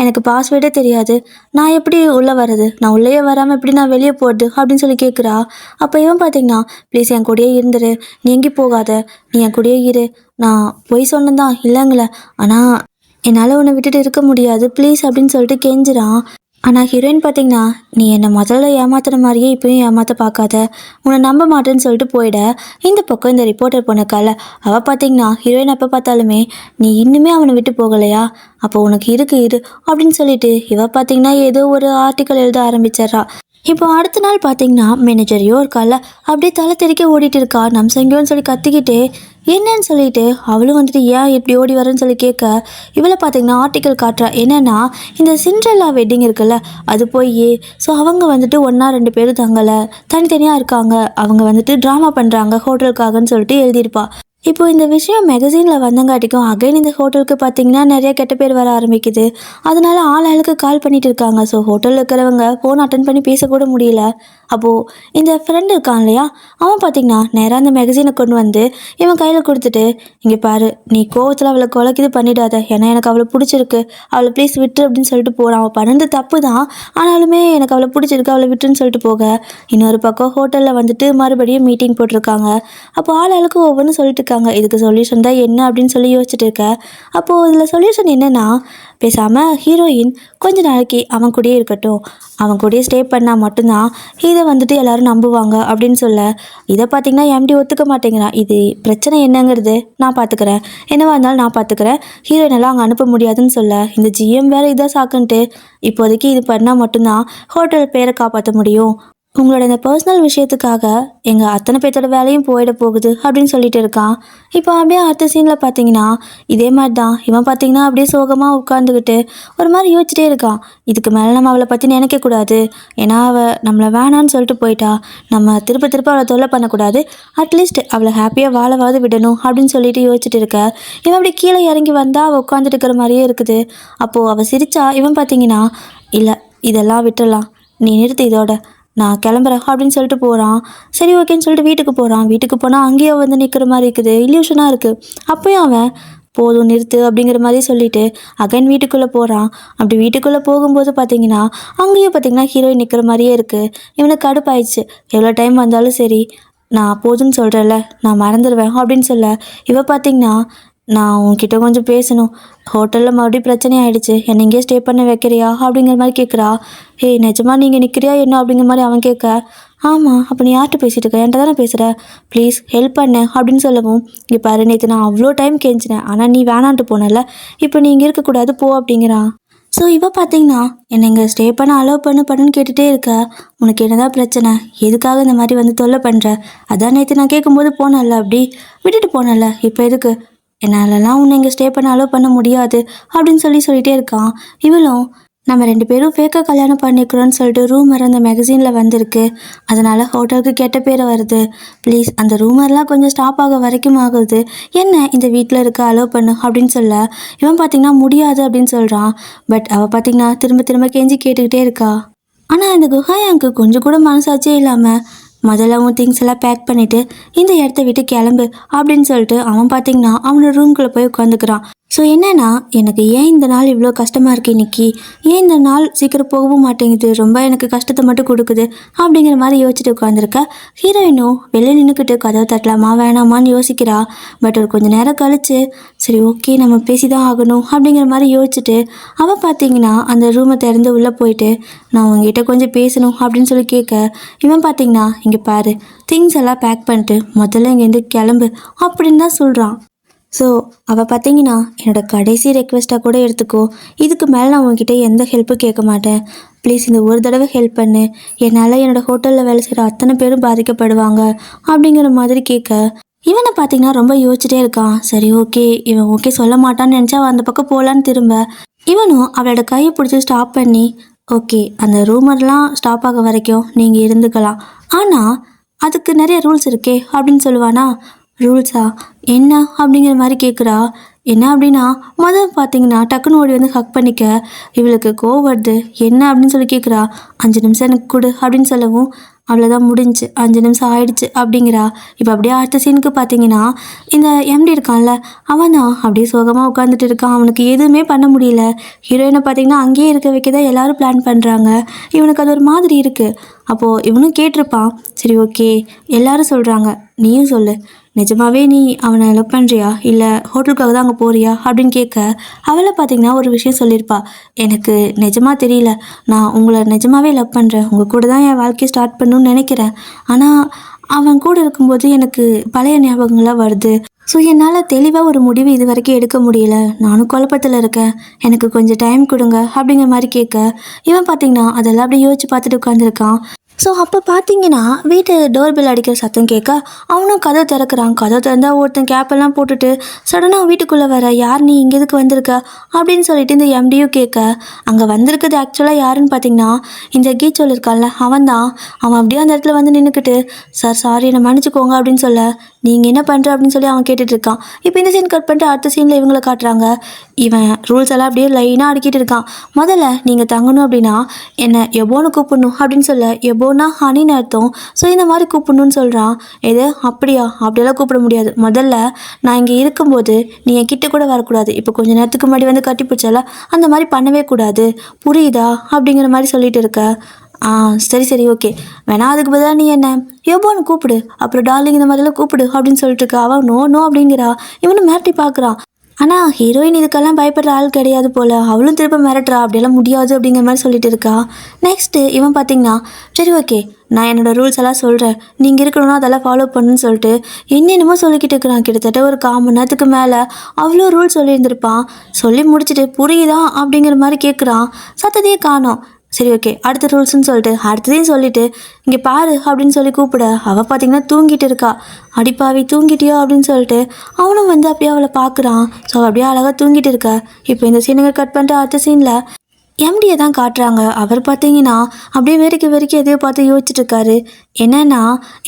எனக்கு பாஸ்வேர்டே தெரியாது, நான் எப்படி உள்ளே வர்றது, நான் உள்ளேயே வராமல் எப்படி நான் வெளியே போகிறது அப்படின்னு சொல்லி கேட்குறா. அப்போ இவன் பார்த்தீங்கன்னா ப்ளீஸ் என் கூடயே இருந்துரு, நீ எங்கேயும் போகாத, நீ என் கூடயே இரு, நான் பொய் சொன்னதான் இல்லைங்களே, ஆனால் என்னால் உன்னை விட்டுட்டு இருக்க முடியாது ப்ளீஸ் அப்படின்னு சொல்லிட்டு கெஞ்சுறான். ஆனால் ஹீரோயின் பார்த்தீங்கன்னா நீ என்னை முதல்ல ஏமாத்துற மாதிரியே இப்போயும் ஏமாற்ற பார்க்காத, உன்னை நம்ப மாட்டேன்னு சொல்லிட்டு போயிட. இந்த பக்கம் இந்த ரிப்போர்ட்டர் பொண்ணுக்கால அவள் பார்த்தீங்கன்னா ஹீரோயின் எப்போ பார்த்தாலுமே நீ இன்னுமே அவனை விட்டு போகலையா, அப்போ உனக்கு இரு அப்படின்னு சொல்லிட்டு இவள் பார்த்தீங்கன்னா ஏதோ ஒரு ஆர்டிக்கல் எழுத ஆரம்பிச்சிட்றா. இப்போ அடுத்த நாள் பார்த்தீங்கன்னா மேனேஜரையோ இருக்கால அப்படியே தலை தெறிக்க ஓடிட்டு இருக்கா. நம்சங்கியோன்னு சொல்லி கத்திக்கிட்டே என்னன்னு சொல்லிட்டு அவளும் வந்துட்டு ஏன் இப்படி ஓடி வரேன்னு சொல்லி கேட்க, இவளை பார்த்தீங்கன்னா ஆர்டிக்கல் காட்டுறா. என்னன்னா இந்த சிண்ட்ரெல்லா வெட்டிங் இருக்குல்ல அது போய், ஸோ அவங்க வந்துட்டு ஒன்றா 2 பேரும் தங்கலை, தனித்தனியாக இருக்காங்க, அவங்க வந்துட்டு ட்ராமா பண்ணுறாங்க ஹோட்டலுக்காகன்னு சொல்லிட்டு எழுதியிருப்பா. இப்போ இந்த விஷயம் மேகசீனில் வந்தங்காட்டிக்கும் அகைன் இந்த ஹோட்டலுக்கு பார்த்தீங்கன்னா நிறைய கெட்ட பேர் வர ஆரம்பிக்குது. அதனால ஆளுக்கு கால் பண்ணிட்டு இருக்காங்க. ஸோ ஹோட்டலில் இருக்கிறவங்க ஃபோன் அட்டன் பண்ணி பேசக்கூட முடியல. அப்போது இந்த ஃப்ரெண்டு இருக்கான் இல்லையா, அவன் பார்த்தீங்கன்னா நேராக அந்த மேகசீனை கொண்டு வந்து இவன் கையில் கொடுத்துட்டு, இங்கே பாரு நீ கோவத்தில் அவளை கொலைக்கிது பண்ணிடாத, ஏன்னா எனக்கு அவளை பிடிச்சிருக்கு, அவளை ப்ளீஸ் விட்டுரு அப்படின்னு சொல்லிட்டு போகிறான். அவள் பண்ணது தப்பு தான், ஆனாலுமே எனக்கு அவளை பிடிச்சிருக்கு, அவளை விட்டுருன்னு சொல்லிட்டு போக, இன்னொரு பக்கம் ஹோட்டலில் வந்துட்டு மறுபடியும் மீட்டிங் போட்டிருக்காங்க. அப்போ ஆளுக்கு ஒவ்வொன்றும் சொல்லிட்டு இருக்காங்க, இதுக்கு சொல்யூஷன் தான் என்ன அப்படின்னு சொல்லி யோசிச்சுட்டு இருக்க. அப்போது இதில் சொல்யூஷன் என்னென்னா, பேசாமல் ஹீரோயின் கொஞ்ச நாளைக்கு அவன் கூடயே இருக்கட்டும், அவன் கூடயே ஸ்டே பண்ணால் மட்டும்தான் இதை வந்துட்டு எல்லோரும் நம்புவாங்க அப்படின்னு சொல்ல, இதை பார்த்திங்கன்னா எம்டி ஒத்துக்க மாட்டேங்கிறான். இது பிரச்சனை என்னங்கிறது நான் பார்த்துக்கிறேன், என்னவா இருந்தாலும் நான் பார்த்துக்கிறேன், ஹீரோயினெல்லாம் அங்கே அனுப்ப முடியாதுன்னு சொல்ல, இந்த ஜிஎம் வேறு இதை சாக்குன்ட்டு இப்போதைக்கு இது பண்ணால் மட்டும்தான் ஹோட்டல் பேரை காப்பாற்ற முடியும், உங்களோட இந்த பர்சனல் விஷயத்துக்காக எங்கள் அத்தனை பேர்த்தோட வேலையும் போயிட போகுது அப்படின்னு சொல்லிட்டு இருக்கான். இப்போ அப்படியே அடுத்த சீனில் பார்த்தீங்கன்னா இதே மாதிரி தான் இவன் பார்த்தீங்கன்னா அப்படியே சோகமாக உட்காந்துக்கிட்டு ஒரு மாதிரி யோசிச்சுட்டே இருக்கான். இதுக்கு மேலே நம்ம அவளை பற்றி நினைக்கக்கூடாது, ஏன்னா அவள் நம்மளை வேணான்னு சொல்லிட்டு போயிட்டா, நம்ம திருப்ப அவளை தொல்லை பண்ணக்கூடாது, அட்லீஸ்ட் அவளை ஹாப்பியாக வாழவாது விடணும் அப்படின்னு சொல்லிட்டு யோசிச்சுட்டு இருக்க. இவன் அப்படி கீழே இறங்கி வந்தால் அவள் உட்காந்துட்டு இருக்கிற மாதிரியே இருக்குது. அப்போது அவள் சிரிச்சா இவன் பார்த்தீங்கன்னா இல்லை இதெல்லாம் விட்டுடலாம், நீ நிறுத்து இதோட, நான் கிளம்புறேன் அப்படின்னு சொல்லிட்டு போகிறான். சரி ஓகேன்னு சொல்லிட்டு வீட்டுக்கு போகிறான். வீட்டுக்கு போனால் அங்கேயே வந்து நிற்கிற மாதிரி இருக்குது, இல்யூஷனாக இருக்குது. அப்போயும் அவன் போதும் நிறுத்து அப்படிங்கிற மாதிரி சொல்லிவிட்டு அகைன் வீட்டுக்குள்ளே போகிறான். அப்படி வீட்டுக்குள்ளே போகும்போது பார்த்தீங்கன்னா அங்கேயும் பார்த்தீங்கன்னா ஹீரோயின் நிற்கிற மாதிரியே இருக்குது. இவனுக்கு கடுப்பாயிடுச்சு, எவ்வளோ டைம் வந்தாலும் சரி நான் போதும்னு சொல்கிறேன்ல, நான் மறந்துடுவேன் அப்படின்னு சொல்ல, இவ பார்த்தீங்கன்னா நான் உன்கிட்ட கொஞ்சம் பேசணும், ஹோட்டலில் மறுபடியும் பிரச்சனை ஆகிடுச்சு, என்னை இங்கேயே ஸ்டே பண்ண வைக்கிறியா அப்படிங்கிற மாதிரி கேட்குறா. ஏய் நிஜமா நீங்கள் நிற்கிறியா என்ன அப்படிங்கிற மாதிரி அவன் கேட்க, ஆமாம் அப்போ நீ யார்கிட்ட பேசிகிட்டு இருக்க, என்கிட்ட தானே பேசுகிற, ப்ளீஸ் ஹெல்ப் பண்ண அப்படின்னு சொல்லவும், இங்கே பாரு நேற்று நான் அவ்வளோ டைம் கெஞ்சினேன், ஆனால் நீ வேணான்ட்டு போனல, இப்போ நீ இங்கே இருக்கக்கூடாது போ அப்படிங்கிறான். ஸோ இவ பார்த்தீங்கன்னா என்னை இங்கே ஸ்டே பண்ண அலோவ் பண்ணுன்னு கேட்டுகிட்டே இருக்கா. உனக்கு என்னதான் பிரச்சனை, எதுக்காக இந்த மாதிரி வந்து தொல்லை பண்ணுற? அதான் நேற்று நான் கேட்கும்போது போனேன்ல, அப்படி விட்டுட்டு போனேன்ல, இப்போ எதுக்கு? என்னாலலாம் உன்னை இங்கே ஸ்டே பண்ண அலோவ் பண்ண முடியாது அப்படின்னு சொல்லிட்டே இருக்கான். இவளும் நம்ம 2 பேரும் ஃபேக்காக கல்யாணம் பண்ணிக்கிறோன்னு சொல்லிட்டு ரூமர் அந்த மேகசீனில் வந்திருக்கு, அதனால் ஹோட்டலுக்கு கெட்ட பேர் வருது, ப்ளீஸ் அந்த ரூமர்லாம் கொஞ்சம் ஸ்டாப் ஆக வரைக்கும் ஆகுது, என்ன இந்த வீட்டில் இருக்க அலோவ் பண்ணு அப்படின்னு சொல்ல இவன் பார்த்திங்கன்னா முடியாது அப்படின்னு சொல்கிறான். பட் அவள் பார்த்திங்கன்னா திரும்ப திரும்ப கெஞ்சி கேட்டுக்கிட்டே இருக்கா. ஆனால் இந்த குஹாயாங்க்கு கொஞ்சம் கூட மனசாட்சியே இல்லாமல் முதல்ல உன் திங்ஸ் எல்லாம் பேக் பண்ணிவிட்டு இந்த இடத்த விட்டு கிளம்பு அப்படின்னு சொல்லிட்டு அவன் பார்த்திங்கன்னா அவனோட ரூம்குள்ளே போய் உட்காந்துக்கிறான். ஸோ என்னன்னா, எனக்கு ஏன் இந்த நாள் இவ்வளோ கஷ்டமாக இருக்குது இன்னைக்கு, ஏன் இந்த நாள் சீக்கிரம் போகவும் மாட்டேங்குது, ரொம்ப எனக்கு கஷ்டத்தை மட்டும் கொடுக்குது அப்படிங்கிற மாதிரி யோசிச்சுட்டு உட்காந்துருக்க. ஹீரோயினும் வெளியே நின்றுக்கிட்டு கதவை தட்டலாமா வேணாமான்னு யோசிக்கிறா. பட் ஒரு கொஞ்சம் நேரம் கழிச்சு சரி ஓகே நம்ம பேசி தான் ஆகணும் அப்படிங்கிற மாதிரி யோசிச்சுட்டு அவள் பார்த்தீங்கன்னா அந்த ரூமை திறந்து உள்ளே போயிட்டு நான் உங்ககிட்ட கொஞ்சம் பேசணும் அப்படின்னு சொல்லி கேட்க, இவன் பார்த்தீங்கன்னா இங்கே பாரு, திங்ஸ் எல்லாம் பேக் பண்ணிட்டு முதல்ல இங்கேருந்து கிளம்பு அப்படின்னு தான் சொல்கிறான். ஸோ அவள் பார்த்தீங்கன்னா என்னோட கடைசி ரெக்வெஸ்ட்டாக கூட எடுத்துக்கோ, இதுக்கு மேலே நான் உங்ககிட்ட எந்த ஹெல்ப்பும் கேட்க மாட்டேன், ப்ளீஸ் இந்த ஒரு தடவை ஹெல்ப் பண்ணு, என்னால் என்னோடய ஹோட்டலில் வேலை செய்கிற அத்தனை பேரும் பாதிக்கப்படுவாங்க அப்படிங்கிற மாதிரி கேட்க, இவனை பார்த்தீங்கன்னா ரொம்ப யோசிச்சுட்டே இருக்கான். சரி ஓகே, இவன் ஓகே சொல்ல மாட்டான்னு நினச்சா அவன் அந்த பக்கம் போகலான்னு திரும்ப இவனும் அவளோட கையை பிடிச்சி ஸ்டாப் பண்ணி ஓகே அந்த ரூமர்லாம் ஸ்டாப் ஆக வரைக்கும் நீங்கள் இருந்துக்கலாம், ஆனால் அதுக்கு நிறைய ரூல்ஸ் இருக்கே அப்படின்னு சொல்லுவானா. ரூல்ஸா என்ன அப்படிங்கிற மாதிரி கேட்குறா. என்ன அப்படின்னா முதல் பார்த்தீங்கன்னா டக்குன்னு ஓடி வந்து ஹக் பண்ணிக்க இவளுக்கு கோவம் வருது. என்ன அப்படின்னு சொல்லி கேட்குறா. 5 நிமிஷம் எனக்கு கொடு அப்படின்னு சொல்லவும் அவ்வளோதான் முடிஞ்சு 5 நிமிஷம் ஆயிடுச்சு அப்படிங்கிறா. இப்போ அப்படியே அடுத்த சீனுக்கு பார்த்தீங்கன்னா இந்த எம்டி இருக்கான்ல அவன் தான் அப்படியே சோகமாக உட்காந்துட்டு இருக்கான். அவனுக்கு எதுவுமே பண்ண முடியல. ஹீரோயினை பார்த்தீங்கன்னா அங்கேயே இருக்க வைக்க தான் எல்லோரும் பிளான் பண்ணுறாங்க. இவனுக்கு அது ஒரு மாதிரி இருக்குது. அப்போது இவனும் கேட்டிருப்பான். சரி ஓகே எல்லாரும் சொல்கிறாங்க, நீயும் சொல்லு, நிஜமாவே நீ அவனை லவ் பண்ணுறியா இல்லை ஹோட்டலுக்காக தான் அங்கே போறியா அப்படின்னு கேட்க அவளை பார்த்தீங்கன்னா ஒரு விஷயம் சொல்லியிருப்பா. எனக்கு நிஜமாக தெரியல, நான் உங்களை நிஜமாவே லவ் பண்ணுறேன், உங்கள் கூட தான் என் வாழ்க்கையை ஸ்டார்ட் பண்ணணும்னு நினைக்கிறேன், ஆனால் அவன் கூட இருக்கும்போது எனக்கு பழைய ஞாபகங்கள்லாம் வருது. ஸோ என்னால் தெளிவாக ஒரு முடிவு இது வரைக்கும் எடுக்க முடியல, நானும் குழப்பத்தில் இருக்கேன், எனக்கு கொஞ்சம் டைம் கொடுங்க அப்படிங்கிற மாதிரி கேட்க இவன் பார்த்தீங்கன்னா அதெல்லாம் அப்படியே யோசிச்சு பார்த்துட்டு உட்காந்துருக்கான். ஸோ அப்போ பார்த்தீங்கன்னா வீட்டு டோர் பெல் அடிக்கிற சத்தம் கேட்க அவனும் கதவை திறக்கிறான். கதவை திறந்தா ஒருத்தன் கேப்பெல்லாம் போட்டுட்டு சடனாக வீட்டுக்குள்ளே வர, யார் நீ இங்கே எதுக்கு வந்திருக்க அப்படின்னு சொல்லிட்டு இந்த எம்டியும் கேட்க அங்கே வந்திருக்குது ஆக்சுவலாக யாருன்னு பார்த்தீங்கன்னா இந்த கீச்சோல் இருக்கான்ல அவன் தான். அவன் அப்படியே அந்த இடத்துல வந்து நின்றுக்கிட்டு சார் சாரி என்னை மன்னிச்சுக்கோங்க அப்படின்னு சொல்ல நீங்கள் என்ன பண்ணுற அப்படின்னு சொல்லி அவன் கேட்டுட்டு இருக்கான். இப்போ இந்த சீன் கட் பண்ணிட்டு அடுத்த சீனில் இவங்களை காட்டுறாங்க. இவன் ரூல்ஸ் எல்லாம் அப்படியே லைனாக அடிக்கிட்டு இருக்கான். முதல்ல நீங்கள் தங்கணும் அப்படின்னா என்னை எபோன்னு கூப்பிடணும் அப்படின்னு சொல்ல, எபோனா ஹனின்னு அர்த்தம். ஸோ இந்த மாதிரி கூப்பிடணும்னு சொல்கிறான். எது அப்படியா, அப்படியெல்லாம் கூப்பிட முடியாது, முதல்ல நான் இங்கே இருக்கும்போது நீ என் கிட்ட கூட வரக்கூடாது, இப்போ கொஞ்சம் நேரத்துக்கு முன்னாடி வந்து கட்டி பிடிச்சால அந்த மாதிரி பண்ணவே கூடாது, புரியுதா அப்படிங்கிற மாதிரி சொல்லிட்டு இருக்க. சரி சரி ஓகே, வேணா அதுக்கு பதிலாக நீ என்ன எவ்வளோன்னு கூப்பிடு, அப்புறம் டார்லிங் இந்த மாதிரிலாம் கூப்பிடு அப்படின்னு சொல்லிட்டு இருக்கா. அவன் நோ நோ அப்படிங்கிறா. இவனும் மிரட்டி பார்க்குறான். ஆனால் ஹீரோயின் இதுக்கெல்லாம் பயப்படுற ஆள் கிடையாது போல். அவளும் திரும்ப மிரட்டுறா, அப்படியெல்லாம் முடியாது அப்படிங்கிற மாதிரி சொல்லிட்டு இருக்கா. நெக்ஸ்ட்டு இவன் பார்த்தீங்கன்னா சரி ஓகே நான் என்னோடய ரூல்ஸ் எல்லாம் சொல்கிறேன், நீங்கள் இருக்கணும்னா அதெல்லாம் ஃபாலோ பண்ணுன்னு சொல்லிட்டு என்னென்னமோ சொல்லிக்கிட்டு இருக்கிறான். கிட்டத்தட்ட ஒரு 1/4 மணி நேரத்துக்கு மேலே அவ்வளோ ரூல்ஸ் சொல்லியிருந்திருப்பான். சொல்லி முடிச்சுட்டு புரியுதா அப்படிங்கிற மாதிரி கேட்குறான். சத்தத்தையே காணோம். சரி ஓகே அடுத்த ரூல்ஸ்ன்னு சொல்லிட்டு அடுத்ததையும் சொல்லிவிட்டு இங்கே பாரு அப்படின்னு சொல்லி கூப்பிட அவள் பார்த்திங்கன்னா தூங்கிட்டு இருக்கா. அடிப்பாவி தூங்கிட்டியோ அப்படின்னு சொல்லிட்டு அவனும் வந்து அப்படியே அவளை பார்க்குறான். ஸோ அப்படியே அழகாக தூங்கிட்டு இருக்கா. இப்போ இந்த சீனுங்க கட் பண்ணிட்டு அடுத்த சீனில் எம்டியை தான் காட்டுறாங்க. அவர் பார்த்தீங்கன்னா அப்படியே வெறிக்க எதையோ பார்த்து யோசிச்சுட்டு இருக்காரு. என்னன்னா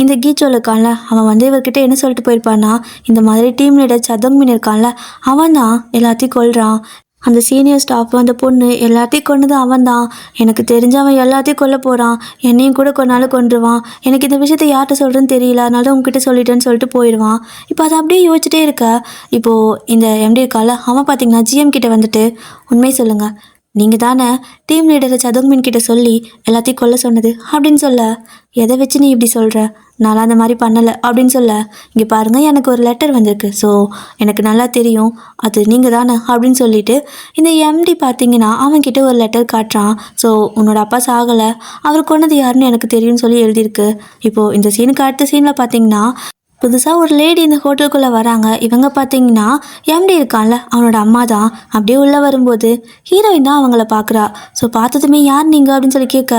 இந்த கீச்சோல் இருக்கான்ல அவன் வந்து இவர்கிட்ட என்ன சொல்லிட்டு போயிருப்பான்னா, இந்த மாதிரி டீம் லீடர் சதங்மின் இருக்கான்ல அவன் தான் எல்லாத்தையும் கொல்றான், அந்த சீனியர் ஸ்டாஃப் அந்த பொண்ணு எல்லாத்தையும் கொன்னது அவன் தான், எனக்கு தெரிஞ்சு அவன் எல்லாத்தையும் கொல்ல போகிறான், என்னையும் கூட கொன்னாலும் கொன்றுவான், எனக்கு இந்த விஷயத்தை யார்கிட்ட சொல்கிறேன்னு தெரியல, அதனால தான் உங்ககிட்ட சொல்லிட்டேன்னு சொல்லிட்டு போயிடுவான். இப்போ அதை அப்படியே யோசிச்சுட்டே இருக்க இப்போது இந்த எம்டி இருக்கால அவன் பார்த்தீங்கன்னா ஜிஎம் கிட்ட வந்துட்டு உண்மை சொல்லுங்கள், நீங்கள் தானே டீம் லீடரை சதங்மின் கிட்ட சொல்லி எல்லாத்தையும் கொல்ல சொன்னது அப்படின்னு சொல்ல, எதை வச்சு நீ இப்படி சொல்கிற, நான் அந்த மாதிரி பண்ணலை அப்படின்னு சொல்ல, இங்கே பாருங்கள் எனக்கு ஒரு லெட்டர் வந்திருக்கு, ஸோ எனக்கு நல்லா தெரியும் அது நீங்கள் தானே அப்படின்னு சொல்லிட்டு இந்த எம்டி பார்த்தீங்கன்னா அவன்கிட்ட ஒரு லெட்டர் காட்டுறான். ஸோ உன்னோட அப்பா சாகலை, அவர் கொன்னது யாருன்னு எனக்கு தெரியும்னு சொல்லி எழுதியிருக்கு. இப்போது இந்த சீனுக்கு அடுத்த சீனில் பார்த்தீங்கன்னா புதுசாக ஒரு லேடி இந்த ஹோட்டலுக்குள்ளே வராங்க. இவங்க பார்த்தீங்கன்னா எம்டி இருக்கான்ல அவனோட அம்மா தான். அப்படியே உள்ளே வரும்போது ஹீரோயின் தான் அவங்கள பார்க்குறா. ஸோ பார்த்ததுமே யார் நீங்கள் அப்படின்னு சொல்லி கேட்க,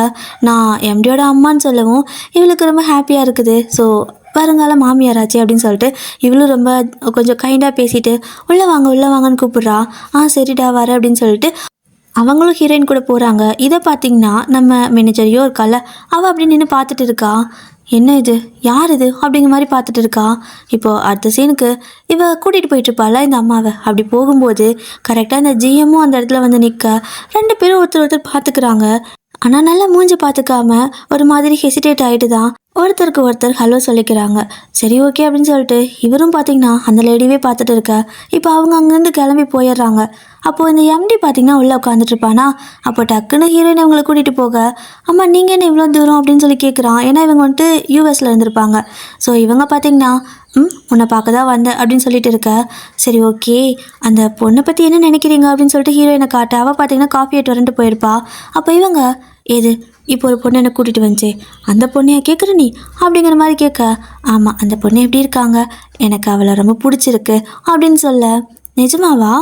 நான் எம்டியோட அம்மான்னு சொல்லவும் இவளுக்கு ரொம்ப ஹாப்பியாக இருக்குது. ஸோ வருங்கால மாமியாராச்சு அப்படின்னு சொல்லிட்டு இவளும் ரொம்ப கொஞ்சம் கைண்டாக பேசிட்டு உள்ளே வாங்க உள்ளே வாங்கன்னு கூப்பிட்றா. சரிடா வர அப்படின்னு சொல்லிட்டு அவங்களும் ஹீரோயின் கூட போகிறாங்க. இதை பார்த்தீங்கன்னா நம்ம மேனேஜரையோ இருக்கால அவள் அப்படி நின்று பார்த்துட்டு இருக்கா. என்ன இது, யார் இது அப்படிங்கிற மாதிரி பார்த்துட்டு இருக்கா. இப்போது அடுத்த சீனுக்கு இவ கூட்டிகிட்டு போயிட்டுருப்பாள் இந்த அம்மாவை. அப்படி போகும்போது கரெக்டாக இந்த ஜிஎம்மும் அந்த இடத்துல வந்து நிற்க, ரெண்டு பேரும் ஒருத்தர் ஒருத்தர் பார்த்துக்கிறாங்க. ஆனால் நல்லா மூஞ்சி பார்த்துக்காம ஒரு மாதிரி ஹெசிடேட் ஆகிட்டு தான் ஒருத்தருக்கு ஒருத்தர் ஹலோ சொல்லிக்கிறாங்க. சரி ஓகே அப்படின்னு சொல்லிட்டு இவரும் பார்த்தீங்கன்னா அந்த லேடியவே பார்த்துட்டு இருக்க. இப்போ அவங்க அங்கேருந்து கிளம்பி போயிடுறாங்க. அப்போது இந்த எம்டி பார்த்தீங்கன்னா உள்ளே உட்காந்துட்டு இருப்பானா. அப்போ டக்குன்னு ஹீரோயின் அவங்களை கூட்டிகிட்டு போக, அம்மா நீங்கள் என்ன இவ்வளோ தூரம் அப்படின்னு சொல்லி கேட்குறான். ஏன்னா இவங்க வந்துட்டு யூஎஸில் இருந்திருப்பாங்க. ஸோ இவங்க பார்த்தீங்கன்னா உன்னை பார்க்க தான் வந்தேன் அப்படின்னு சொல்லிட்டு இருக்க. சரி ஓகே, அந்த பொண்ணை பற்றி என்ன நினைக்கிறீங்க அப்படின்னு சொல்லிட்டு ஹீரோயினை காட்ட, அவள் பார்த்தீங்கன்னா காஃபி எட்டு வரண்டு போயிருப்பா. அப்போ இவங்க ஏது இப்போ ஒரு பொண்ணு என்னை கூட்டிகிட்டு வந்துச்சு, அந்த பொண்ணையா கேட்குற நீ அப்படிங்கிற மாதிரி கேட்க, ஆமாம் அந்த பொண்ணு எப்படி இருக்காங்க, எனக்கு அவளை ரொம்ப பிடிச்சிருக்கு அப்படின்னு சொல்ல, நிஜமாவா,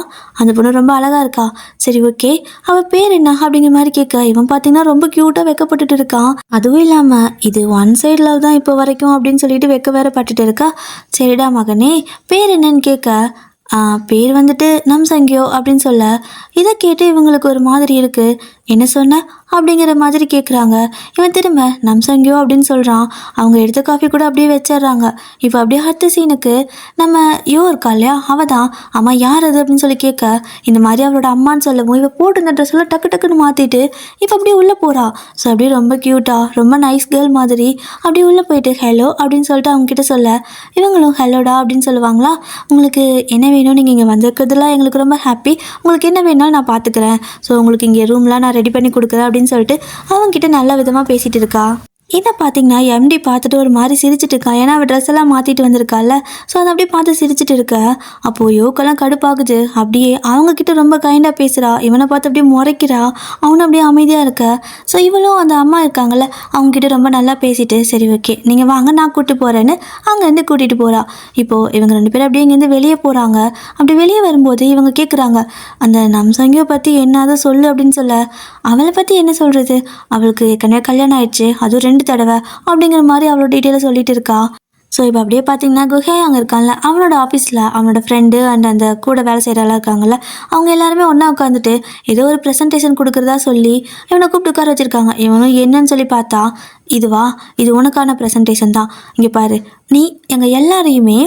அந்த பொண்ணு ரொம்ப அழகாக இருக்கா, சரி ஓகே அவள் பேர் என்ன அப்படிங்கிற மாதிரி கேட்க, இவன் பார்த்தீங்கன்னா ரொம்ப க்யூட்டாக வெக்கப்பட்டுட்டு இருக்கான். அதுவும் இல்லாமல் இது ஒன் சைடு லவ் தான் இப்போ வரைக்கும் அப்படின்னு சொல்லிட்டு வெக்க வேற பட்டுட்டு இருக்கா. சரிடா மகனே பேர் என்னன்னு கேட்க, பேர் வந்துட்டு சங்கியோ அப்படின்னு சொல்ல, இதை கேட்டு இவங்களுக்கு ஒரு மாதிரி இருக்குது. என்ன சொன்ன அப்படிங்கிற மாதிரி கேட்குறாங்க. இவன் திரும்ப சங்கியோ அப்படின்னு சொல்கிறான். அவங்க எடுத்த காஃபி கூட அப்படியே வச்சிடுறாங்க. இப்போ அப்படியே அடுத்த சீனுக்கு நம்ம இருக்கா இல்லையா, அவள் தான், அம்மா யார் அது அப்படின்னு சொல்லி கேட்க, இந்த மாதிரி அவளோட அம்மான்னு சொல்லவும் இவள் போட்டு இந்த ட்ரெஸ்ஸெல்லாம் டக்கு டக்குன்னு மாற்றிட்டு இப்போ அப்படியே உள்ளே போகிறா. ஸோ அப்படியே ரொம்ப க்யூட்டாக ரொம்ப நைஸ் கேர்ள் மாதிரி அப்படியே உள்ளே போயிட்டு ஹலோ அப்படின்னு சொல்லிட்டு அவங்கக்கிட்ட சொல்ல, இவங்களும் ஹலோடா அப்படின்னு சொல்லுவாங்களா. உங்களுக்கு என்ன வேணும், நீங்கள் இங்கே வந்திருக்கிறதுலாம் எங்களுக்கு ரொம்ப ஹாப்பி, உங்களுக்கு என்ன வேணாலும் நான் பார்த்துக்கிறேன், ஸோ உங்களுக்கு இங்கே ரூம்லாம் நான் ரெடி பண்ணி கொடுக்குறேன் அப்படின்னு சொல்லிட்டு அவங்ககிட்ட நல்ல விதமாக பேசிகிட்டு இருக்கா. இதை பார்த்தீங்கன்னா எம்டி பார்த்துட்டு ஒரு மாதிரி சிரிச்சிட்டு இருக்கா. ஏன்னா அவள் ட்ரெஸ் எல்லாம் மாற்றிட்டு வந்திருக்கால. ஸோ அதை அப்படியே பார்த்து சிரிச்சிட்டு இருக்க. அப்போது யோக்கெல்லாம் கடுப்பாகுது. அப்படியே அவங்கக்கிட்ட ரொம்ப கைண்டாக பேசுகிறா. இவனை பார்த்து அப்படியே முறைக்கிறா. அவனும் அப்படியே அமைதியாக இருக்க. ஸோ இவளும் அந்த அம்மா இருக்காங்கல்ல அவங்கக்கிட்ட ரொம்ப நல்லா பேசிட்டு, சரி ஓகே நீங்கள் வாங்க நான் கூப்பிட்டு போகிறேன்னு அங்கேருந்து கூட்டிகிட்டு போகிறா. இப்போது இவங்க ரெண்டு பேரும் அப்படியே இங்கேருந்து வெளியே போகிறாங்க. அப்படி வெளியே வரும்போது இவங்க கேட்குறாங்க, அந்த சங்கியை பற்றி என்னதை சொல்லு அப்படின்னு சொல்ல, அவளை பற்றி என்ன சொல்கிறது, அவளுக்கு ஏற்கனவே கல்யாணம் ஆயிடுச்சு, அதுவும் 2 தடவை அப்படிங்கிற மாதிரி அவளோட டீட்டெயிலை சொல்லிட்டு இருக்கா. ஸோ இப்போ அப்படியே பார்த்தீங்கன்னா குஹே அங்கே இருக்கான்ல அவனோட ஆஃபீஸில் அவனோட ஃப்ரெண்டு அண்ட் அந்த கூட வேலை செய்கிறாலாம் இருக்காங்கல்ல அவங்க எல்லாருமே ஒன்றா உட்காந்துட்டு ஏதோ ஒரு ப்ரெசன்டேஷன் கொடுக்குறதா சொல்லி இவனை கூப்பிட்டு உட்கார வச்சுருக்காங்க. இவனும் என்னன்னு சொல்லி பார்த்தா, இது உனக்கான ப்ரெசன்டேஷன் தான், இங்கே பாரு நீ எங்கள் எல்லாரையுமே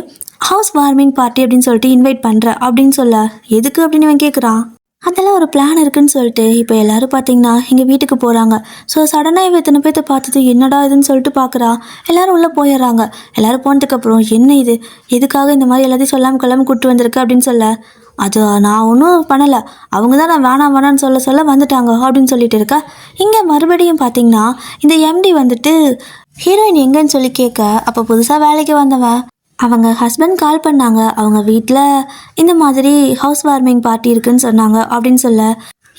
ஹவுஸ் வார்மிங் பார்ட்டி அப்படின்னு சொல்லிட்டு இன்வைட் பண்ணுற அப்படின்னு சொல்ல, எதுக்கு அப்படின்னு இவன் கேட்குறான். அதெல்லாம் ஒரு பிளான் இருக்குன்னு சொல்லிட்டு இப்போ எல்லோரும் பார்த்தீங்கன்னா எங்கள் வீட்டுக்கு போகிறாங்க. ஸோ சடனாக இவ இத்தனை பேர்த்த பார்த்துட்டு என்னடா இதுன்னு சொல்லிட்டு பார்க்குறா. எல்லோரும் உள்ளே போயிடுறாங்க. எல்லோரும் போனதுக்கப்புறம் என்ன இது, எதுக்காக இந்த மாதிரி எல்லாத்தையும் சொல்லாமல் கொள்ளாமல் கூப்பிட்டு வந்திருக்கு அப்படின்னு சொல்ல, அது நான் ஒன்றும் பண்ணலை, அவங்க தான் நான் வேணான்னு சொல்ல வந்துட்டாங்க அப்படின்னு சொல்லிட்டு இருக்கா. இங்கே மறுபடியும் பார்த்தீங்கன்னா இந்த எம்டி வந்துட்டு ஹீரோயின் எங்கன்னு சொல்லி கேட்க, அப்போ புதுசாக வேலைக்கு வந்தவன் அவங்க ஹஸ்பண்ட் கால் பண்ணாங்க, அவங்க வீட்டில் இந்த மாதிரி ஹவுஸ் வார்மிங் பார்ட்டி இருக்குன்னு சொன்னாங்க அப்படின்னு சொல்ல,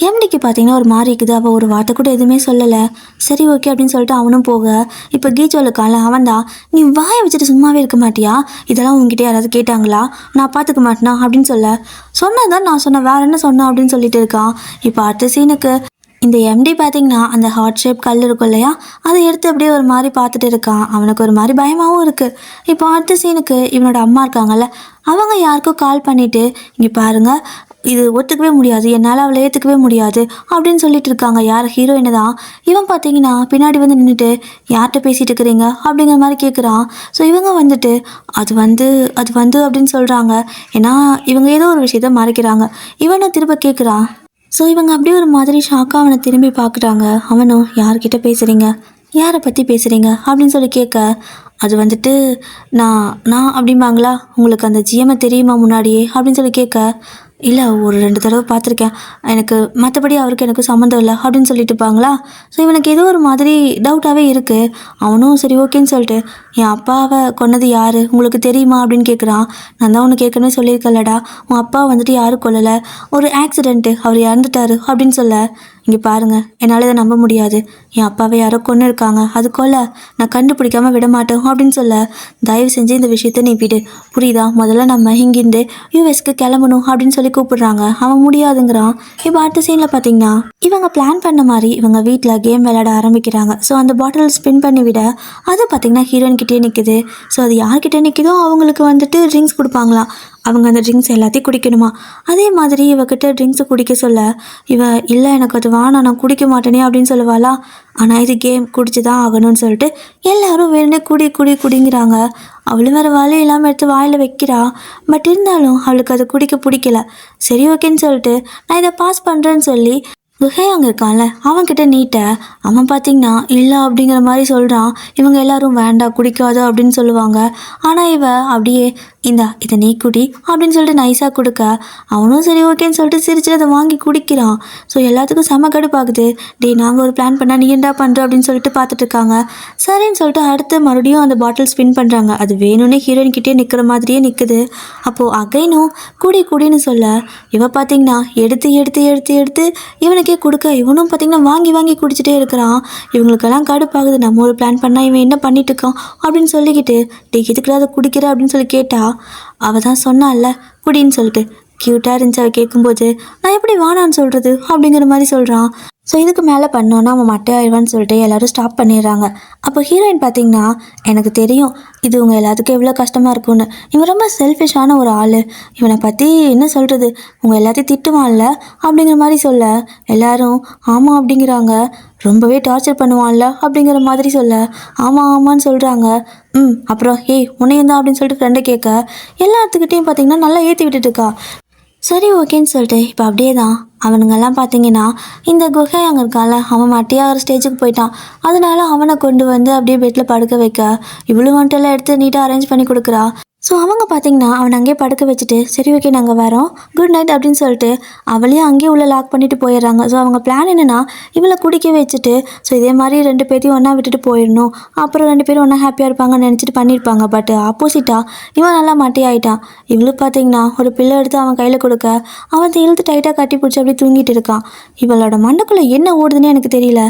எம்டிக்கு பார்த்தீங்கன்னா ஒரு மாதிரி இருக்குது. அவள் ஒரு வார்த்தை கூட எதுவுமே சொல்லலை. சரி ஓகே அப்படின்னு சொல்லிட்டு அவனும் போக, இப்போ கீச்சோலுக்கால அவன் தான், நீ வாயை வச்சுட்டு சும்மாவே இருக்க மாட்டியா, இதெல்லாம் உங்ககிட்ட யாராவது கேட்டாங்களா, நான் பார்த்துக்க மாட்டேனா அப்படின்னு சொல்ல, சொன்னதான் நான் சொன்னேன், வேற என்ன சொன்னேன் அப்படின்னு சொல்லிட்டு இருக்கான். இப்போ அடுத்த சீனுக்கு இந்த எம்டி பார்த்தீங்கன்னா அந்த ஹார்ட் ஷேப் கல் இருக்கும் இல்லையா, அதை எடுத்து அப்படியே ஒரு மாதிரி பார்த்துட்டு இருக்கான். அவனுக்கு ஒரு மாதிரி பயமாகவும் இருக்குது. இப்போ அடுத்த சீனுக்கு இவனோட அம்மா இருக்காங்கல்ல அவங்க யாருக்கும் கால் பண்ணிவிட்டு, இங்கே பாருங்கள் இது ஒத்துக்கவே முடியாது, என்னால் அவளை ஏற்றுக்கவே முடியாது அப்படின்னு சொல்லிட்டு இருக்காங்க. யார், ஹீரோயினை தான். இவன் பார்த்தீங்கன்னா பின்னாடி வந்து நின்றுட்டு யார்கிட்ட பேசிகிட்டு இருக்கிறீங்க அப்படிங்கிற மாதிரி கேட்குறான். ஸோ இவங்க வந்துட்டு அது வந்து அப்படின்னு சொல்கிறாங்க. ஏன்னா இவங்க ஏதோ ஒரு விஷயத்த மறைக்கிறாங்க. இவனும் திரும்ப கேட்குறான். ஸோ இவங்க அப்படியே ஒரு மாதிரி ஷாக்காக அவனை திரும்பி பார்க்குறாங்க. அவனும் யார்கிட்ட பேசுகிறீங்க, யாரை பற்றி பேசுகிறீங்க அப்படின்னு சொல்லி கேட்க, அது வந்துட்டு நான் அப்படிம்பாங்களா, உங்களுக்கு அந்த ஜிஎம்மை தெரியுமா முன்னாடியே அப்படின்னு சொல்லி கேட்க, இல்லை ஒரு 2 தடவை பார்த்துருக்கேன், எனக்கு மற்றபடி அவருக்கு எனக்கு சம்மந்தம் இல்லை அப்படின்னு சொல்லிட்டு இருப்பாங்களா. ஸோ இவனுக்கு ஏதோ ஒரு மாதிரி டவுட்டாகவே இருக்குது. அவனும் சரி ஓகேன்னு சொல்லிட்டு, என் அப்பாவை கொன்னது யார் உங்களுக்கு தெரியுமா அப்படின்னு கேட்குறான். நான் தான் உனக்கு ஏற்கனவே சொல்லியிருக்கலடா, உன் அப்பா வந்துட்டு யாரும் கொல்லலை, ஒரு ஆக்சிடென்ட்டு, அவர் இறந்துட்டாரு அப்படின்னு சொல்ல, இங்கே பாருங்க, என்னால் இதை நம்ப முடியாது. என் அப்பாவை யாரோ கொன்று இருக்காங்க, அது கொலை. நான் கண்டுபிடிக்காம விட மாட்டேன் அப்படின்னு சொல்ல, தயவு செஞ்சு இந்த விஷயத்த நீ விடு, புரியுதா? முதல்ல நம்ம இங்கிருந்து யூஎஸ்க்கு கிளம்பணும் அப்படின்னு சொல்லி கூப்பிடுறாங்க. அவன் முடியாதுங்கிறான். இப்போ அடுத்த சீனில் பார்த்தீங்கன்னா இவங்க பிளான் பண்ண மாதிரி இவங்க வீட்டில் கேம் விளையாட ஆரம்பிக்கிறாங்க. ஸோ அந்த பாட்டில் ஸ்பின் பண்ணி விட அது பார்த்தீங்கன்னா ஹீரோயின் கிட்டே நிற்குது. ஸோ அது யார்கிட்ட நிற்குதோ அவங்களுக்கு வந்துட்டு ட்ரிங்க்ஸ் கொடுப்பாங்களாம். அவங்க அந்த ட்ரிங்க்ஸ் எல்லாத்தையும் குடிக்கணுமா. அதே மாதிரி இவகிட்ட ட்ரிங்க்ஸை குடிக்க சொல்ல இவ இல்லை எனக்கு அது வேணாம், நான் குடிக்க மாட்டேனே அப்படின்னு சொல்லுவாளா. ஆனால் இது கேம், குடிச்சு தான் ஆகணும்னு சொல்லிட்டு எல்லாரும் வேணுனே குடி குடி குடிங்கிறாங்க. அவளும் வேறு வழி இல்லாமல் எடுத்து வாயில் வைக்கிறா. பட் இருந்தாலும் அவளுக்கு அதை குடிக்க பிடிக்கல. சரி ஓகேன்னு சொல்லிட்டு நான் இதை பாஸ் பண்ணுறேன்னு சொல்லி குஹே அங்கே இருக்கான்ல அவன்கிட்ட நீட்ட அவன் பார்த்தீங்கன்னா இல்லை அப்படிங்கிற மாதிரி சொல்கிறான். இவங்க எல்லாரும் வேண்டாம் குடிக்காது அப்படின்னு சொல்லுவாங்க. ஆனால் இவ அப்படியே இந்தா இதை நீ குடி அப்படின்னு சொல்லிட்டு நைஸாக கொடுக்க அவனும் சரி ஓகேன்னு சொல்லிட்டு சிரிச்சு அதை வாங்கி குடிக்கிறான். ஸோ எல்லாத்துக்கும் செம கடுப்பாகுது. டே நாங்கள் ஒரு பிளான் பண்ணால் நீ என்ன பண்ணுற அப்படின்னு சொல்லிட்டு பார்த்துட்டு இருக்காங்க. சரின்னு சொல்லிட்டு அடுத்து மறுபடியும் அந்த பாட்டில் ஸ்பின் பண்ணுறாங்க. அது வேணும்னே ஹீரோயின் கிட்டே நிற்கிற மாதிரியே நிற்குது. அப்போது அகைனும் குடி குடின்னு சொல்ல இவ பார்த்தீங்கன்னா எடுத்து எடுத்து எடுத்து எடுத்து இவனுக்கே கொடுக்க இவனும் பார்த்தீங்கன்னா வாங்கி வாங்கி குடிச்சிட்டே இருக்கிறான். இவங்களுக்கெல்லாம் கடுப்பாகுது. நம்ம ஒரு பிளான் பண்ணால் இவன் என்ன பண்ணிட்டு இருக்கான் அப்படின்னு சொல்லிக்கிட்டு டே எதுக்குள்ள அதை குடிக்கிற அப்படின்னு சொல்லி கேட்டா அவள் தான் சொன்னால குடின்னு சொல்லிட்டு க்யூட்டாக இருந்துச்சு. அவள் கேட்கும்போது நான் எப்படி வானான்னு சொல்கிறது அப்படிங்கிற மாதிரி சொல்கிறான். ஸோ இதுக்கு மேலே பண்ணோன்னா அவன் மட்டையாயிடுவான்னு சொல்லிட்டு எல்லோரும் ஸ்டாப் பண்ணிடுறாங்க. அப்போ ஹீரோயின் பார்த்தீங்கன்னா எனக்கு தெரியும் இது உங்கள் எல்லாத்துக்கும் எவ்வளோ கஷ்டமாக இருக்கும்னு. இவன் ரொம்ப செல்ஃபிஷான ஒரு ஆள். இவனை பற்றி என்ன சொல்கிறது, உங்கள் எல்லாத்தையும் திட்டுவான்ல அப்படிங்கிற மாதிரி சொல்ல எல்லாரும் ஆமாம் அப்படிங்கிறாங்க. ரொம்பவே டார்ச்சர் பண்ணுவான்ல அப்படிங்கிற மாதிரி சொல்ல ஆமாம் ஆமான்னு சொல்கிறாங்க. அப்புறம் ஏய் உன்னையும் தான் அப்படின்னு சொல்லிட்டு ஃப்ரெண்டை கேட்க எல்லாத்துக்கிட்டையும் பார்த்தீங்கன்னா நல்லா ஏற்றி விட்டுட்டு இருக்கா. சரி ஓகேன்னு சொல்லிட்டு இப்போ அப்படியே தான் அவனுங்கெல்லாம் பார்த்தீங்கன்னா இந்த குகை அங்கே இருக்கால அவன் மட்டியாகிற ஸ்டேஜுக்கு போயிட்டான். அதனால அவனை கொண்டு வந்து அப்படியே பெட்டில் படுக்க வைக்க இவ்வளோ வந்துட்டுலாம் எடுத்து நீட்டாக அரேஞ்ச் பண்ணி கொடுக்குறா. ஸோ அவங்க பார்த்தீங்கன்னா அவனை அங்கேயே படுக்க வச்சுட்டு சரி ஓகே நாங்கள் வரோம் குட் நைட் அப்படின்னு சொல்லிட்டு அவளையும் அங்கேயே உள்ள லாக் பண்ணிட்டு போயிடுறாங்க. ஸோ அவங்க பிளான் என்னென்னா இவளை குடிக்க வச்சுட்டு ஸோ இதே மாதிரி 2 பேர்த்தையும் ஒன்றா விட்டுட்டு போயிடணும், அப்புறம் 2 பேரும் ஒன்றா ஹாப்பியாக இருப்பாங்கன்னு நினச்சிட்டு பண்ணியிருப்பாங்க. பட் ஆப்போசிட்டாக இவன் நல்லா மட்டையாயிட்டான். இவளும் பார்த்தீங்கன்னா ஒரு பிள்ளை எடுத்து அவன் கையில் கொடுக்க அவன் இழுத்து டைட்டாக கட்டி பிடிச்சி அப்படியே தூங்கிட்டு இருக்கான். இவளோட மண்டைக்குள்ளே என்ன ஓடுதுன்னு எனக்கு தெரியல.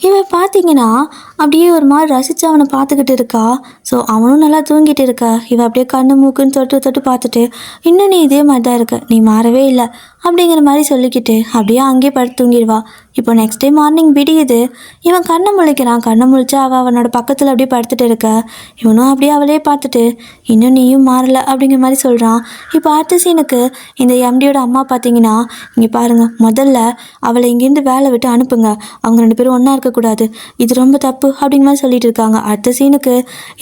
இவன் பார்த்தீங்கன்னா அப்படியே ஒரு மாதிரி ரசித்து அவனை பார்த்துக்கிட்டு இருக்கா. ஸோ அவனும் நல்லா தூங்கிட்டு இருக்கா. இவன் அப்படியே கண்ணு மூக்குன்னு தொட்டு தொட்டு பார்த்துட்டு இன்னும் நீ இதே மாதிரி தான் இருக்க, நீ மாறவே இல்லை அப்படிங்கிற மாதிரி சொல்லிக்கிட்டு அப்படியே அங்கேயே படுத்து தூங்கிடுவா. இப்போ நெக்ஸ்ட் டே மார்னிங் விடியுது. இவன் கண்ணை முழிக்கிறான். கண்ணை முழிச்சா அவனோட பக்கத்தில் அப்படியே படுத்துட்டு இருக்க. இவனும் அப்படியே அவளே பார்த்துட்டு இன்னும் நீயும் மாறலை அப்படிங்கிற மாதிரி சொல்கிறான். இப்போ அடுத்த சீனுக்கு இந்த எம்டியோட அம்மா பார்த்தீங்கன்னா இங்கே பாருங்கள், முதல்ல அவளை இங்கேருந்து வேலை விட்டு அனுப்புங்க, அவங்க 2 பேரும் ஒன்றா இருக்கக்கூடாது, இது ரொம்ப தப்பு அப்படிங்கிற மாதிரி சொல்லிட்டு இருக்காங்க. அடுத்த சீனுக்கு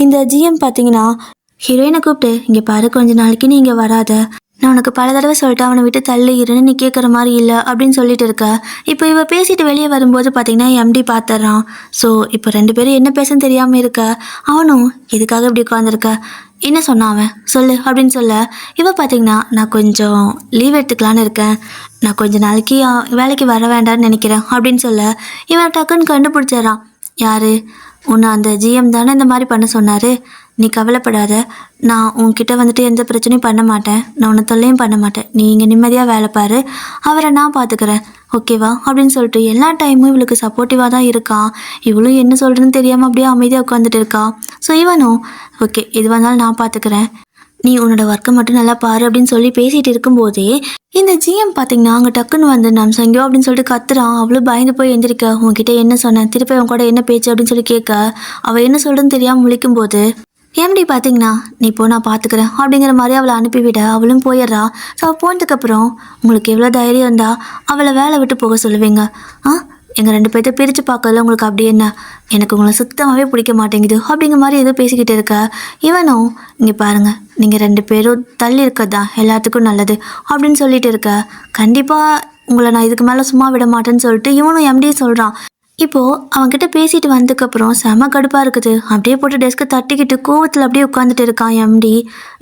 இந்த ஜிஎம் பார்த்தீங்கன்னா ஹீரோயினை கூப்பிட்டு இங்கே பாரு கொஞ்ச நாளைக்கு நீ இங்கே வராத, நான் உனக்கு பல தடவை சொல்லிட்டு அவனை விட்டு தள்ளி இருன்னு நீ கேட்குற மாதிரி இல்லை அப்படின்னு சொல்லிட்டு இருக்க. இப்போ இவ பேசிட்டு வெளியே வரும்போது பார்த்தீங்கன்னா எம்டி பார்த்துட்றான். ஸோ இப்போ 2 பேரும் என்ன பேசுன்னு தெரியாமல் இருக்க. அவனும் எதுக்காக இப்படி உட்காந்துருக்க, என்ன சொன்னான் அவன் சொல்லு அப்படின்னு சொல்ல இவ பார்த்தீங்கன்னா நான் கொஞ்சம் லீவ் எடுத்துக்கலான்னு இருக்கேன், நான் கொஞ்ச நாளைக்கு வேலைக்கு வர வேண்டாம்னு நினைக்கிறேன் அப்படின்னு சொல்ல இவன் டக்குன்னு கண்டுபிடிச்சிடறான். யார் உன்னை அந்த ஜிஎம் தானே இந்த மாதிரி பண்ண சொன்னார், நீ கவலைப்படாத, நான் உன்கிட்ட வந்துட்டு எந்த பிரச்சனையும் பண்ண மாட்டேன், நான் உன்னை தொல்லையும் பண்ண மாட்டேன், நீ இங்கே நிம்மதியாக வேலை பாரு, அவரை நான் பார்த்துக்கிறேன் ஓகேவா அப்படின்னு சொல்லிட்டு எல்லா டைமும் இவளுக்கு சப்போர்ட்டிவாக தான் இருக்கான். இவளும் என்ன சொல்கிறதுன்னு தெரியாமல் அப்படியே அமைதியாக உட்காந்துட்டு இருக்கா. ஸோ இவனும் ஓகே எது வந்தாலும் நான் பார்த்துக்கிறேன், நீ உன்னோட ஒர்க்கை மட்டும் நல்லா பாரு அப்படின்னு சொல்லி பேசிகிட்டு இருக்கும்போதே இந்த ஜிஎம் பார்த்தீங்கன்னா அங்கே டக்குன்னு வந்து நம்ம சங்கியோ அப்படின்னு சொல்லிட்டு கத்துறான். அவளும் பயந்து போய் எந்திரிக்க உங்ககிட்ட என்ன சொன்னேன், திருப்பி அவன் கூட என்ன பேச்சு அப்படின்னு சொல்லி கேட்க அவள் என்ன சொல்கிறதுன்னு தெரியாமல் முழிக்கும் போது எம்டி பார்த்தீங்கன்னா நீ போ நான் பார்த்துக்கிறேன் அப்படிங்கிற மாதிரி அவளை அனுப்பிவிட அவளும் போயிடுறா. ஸோ அவள் போனதுக்கப்புறம் உங்களுக்கு எவ்வளோ தைரியம் இருந்தால் அவளை வேலை விட்டு போக சொல்லுவீங்க, எங்கள் 2 பேர்த்த பிரித்து பார்க்கல உங்களுக்கு அப்படி என்ன, எனக்கு உங்களை சுத்தமாகவே பிடிக்க மாட்டேங்குது அப்படிங்கிற மாதிரி ஏதோ பேசிக்கிட்டு இருக்க. இவனும் இங்கே பாருங்கள் நீங்கள் 2 பேரும் தள்ளி இருக்கிறது தான் எல்லாத்துக்கும் நல்லது அப்படின்னு சொல்லிட்டு இருக்க. கண்டிப்பாக உங்களை நான் இதுக்கு மேலே சும்மா விட மாட்டேன்னு சொல்லிட்டு இவனும் எம்டியே சொல்கிறான். இப்போது அவன்கிட்ட பேசிட்டு வந்ததுக்கப்புறம் செம கடுப்பாக இருக்குது. அப்படியே போட்டு டெஸ்க்கை தட்டிக்கிட்டு கோவத்தில் அப்படியே உட்காந்துட்டு இருக்கான் எம்டி.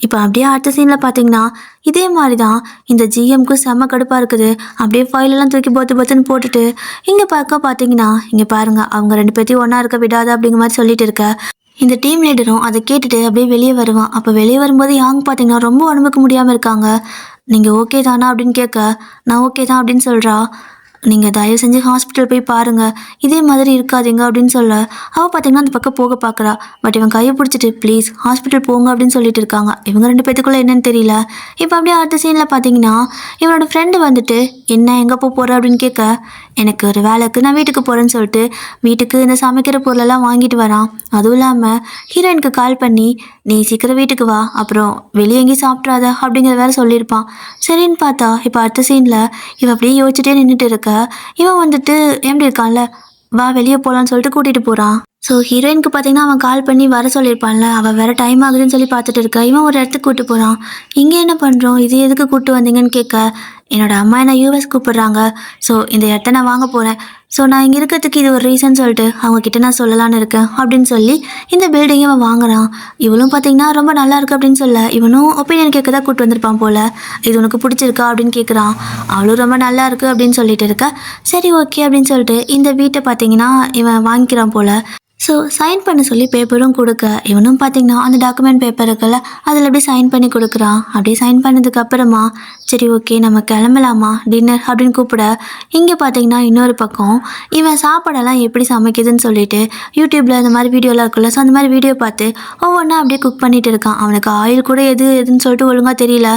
இப்போ அப்படியே அடுத்த சீனில் பார்த்தீங்கன்னா இதே மாதிரி தான் இந்த ஜிஎம்க்கு செம கடுப்பாக இருக்குது. அப்படியே ஃபைலெல்லாம் தூக்கி பொத்துன்னு போட்டுட்டு இங்கே பார்த்தீங்கன்னா இங்கே பாருங்கள் அவங்க 2 பேர்த்தையும் ஒன்றா இருக்க விடாது அப்படிங்கிற மாதிரி சொல்லிட்டு இருக்க. இந்த டீம் லீடரும் அதை கேட்டுட்டு அப்படியே வெளியே வருவான். அப்போ வெளியே வரும்போது யாங் பார்த்தீங்கன்னா ரொம்ப உடம்புக்கு முடியாமல் இருக்காங்க. நீங்கள் ஓகே தானா அப்படின்னு கேட்க நான் ஓகே தான் அப்படின்னு சொல்கிறா. நீங்கள் தயவு செஞ்சு ஹாஸ்பிட்டல் போய் பாருங்கள், இதே மாதிரி இருக்காதீங்க அப்படின்னு சொல்ல அவள் பார்த்தீங்கன்னா அந்த பக்கம் போக பார்க்குறா. பட் இவன் கையை பிடிச்சிட்டு ப்ளீஸ் ஹாஸ்பிட்டல் போங்க அப்படின்னு சொல்லிட்டு இருக்காங்க. இவங்க 2 பேத்துக்குள்ளே என்னன்னு தெரியல. இப்போ அப்படியே அடுத்த சீனில் பார்த்தீங்கன்னா இவனோட ஃப்ரெண்டு வந்துட்டு என்ன எங்கே போகிற அப்படின்னு கேட்க, எனக்கு ஒரு வேலைக்கு நான் வீட்டுக்கு போகிறேன்னு சொல்லிட்டு வீட்டுக்கு இந்த சமைக்கிற பொருளெல்லாம் வாங்கிட்டு வரான். அதுவும் இல்லாமல் ஹீரோயினுக்கு கால் பண்ணி நீ சீக்கிரம் வீட்டுக்கு வா, அப்புறம் வெளியே எங்கேயும் சாப்பிட்றாத அப்படிங்கிற வேற சொல்லியிருப்பான். சரின்னு பார்த்தா இப்போ அடுத்த சீனில் இவன் அப்படியே யோசிச்சுட்டே நின்றுட்டு இருக்க, இவன் வந்துட்டு எப்படி இருக்கான்ல, வா வெளியே போகலான்னு சொல்லிட்டு கூட்டிகிட்டு போகிறான். ஸோ ஹீரோயினுக்கு பார்த்தீங்கன்னா அவன் கால் பண்ணி வர சொல்லியிருப்பான்ல, அவள் வேறு டைம் ஆகுதுன்னு சொல்லி பார்த்துட்டு இருக்கா. இவன் ஒரு இடத்துக்கு கூப்பிட்டு போகிறான். இங்கே என்ன பண்ணுறோம், இது எதுக்கு கூப்பிட்டு வந்தீங்கன்னு கேட்க, என்னோட அம்மா என்னை யூஎஸ் கூப்பிடுறாங்க, ஸோ இந்த இடத்த நான் வாங்க போகிறேன், ஸோ நான் இங்கே இருக்கிறதுக்கு இது ஒரு ரீசன் சொல்லிட்டு அவங்கக்கிட்ட நான் சொல்லலான்னு இருக்கேன் அப்படின்னு சொல்லி இந்த பில்டிங்கை அவன் வாங்குறான். இவளும் பார்த்தீங்கன்னா ரொம்ப நல்லா இருக்கு அப்படின்னு சொல்ல, இவனும் ஒப்பீனியன் கேட்க தான் கூப்பிட்டு வந்திருப்பான் போல். இது உனக்கு பிடிச்சிருக்கா அப்படின்னு கேட்குறான். அவளும் ரொம்ப நல்லா இருக்குது அப்படின்னு சொல்லிட்டு இருக்கா. சரி ஓகே அப்படின்னு சொல்லிட்டு இந்த வீட்டை பார்த்தீங்கன்னா இவன் வாங்கிக்கிறான் போல். ஸோ சைன் பண்ண சொல்லி பேப்பரும் கொடுக்க, இவனும் பார்த்தீங்கன்னா அந்த டாக்குமெண்ட் பேப்பர் இருக்குல்ல அதில் அப்படியே சைன் பண்ணி கொடுக்குறான். அப்படியே சைன் பண்ணதுக்கு அப்புறமா சரி ஓகே நம்ம கிளம்பலாமா டின்னர் அப்படின்னு கூப்பிட, இங்கே பார்த்தீங்கன்னா இன்னொரு பக்கம் இவன் சாப்பாடெல்லாம் எப்படி சமைக்குதுன்னு சொல்லிட்டு யூடியூப்பில் இந்த மாதிரி வீடியோலாம் இருக்குல்ல, ஸோ அந்த மாதிரி வீடியோ பார்த்து ஒவ்வொன்றா அப்படியே குக் பண்ணிட்டு இருக்கான். அவனுக்கு ஆயில் கூட எதுன்னு சொல்லிட்டு ஒழுங்காக தெரியல,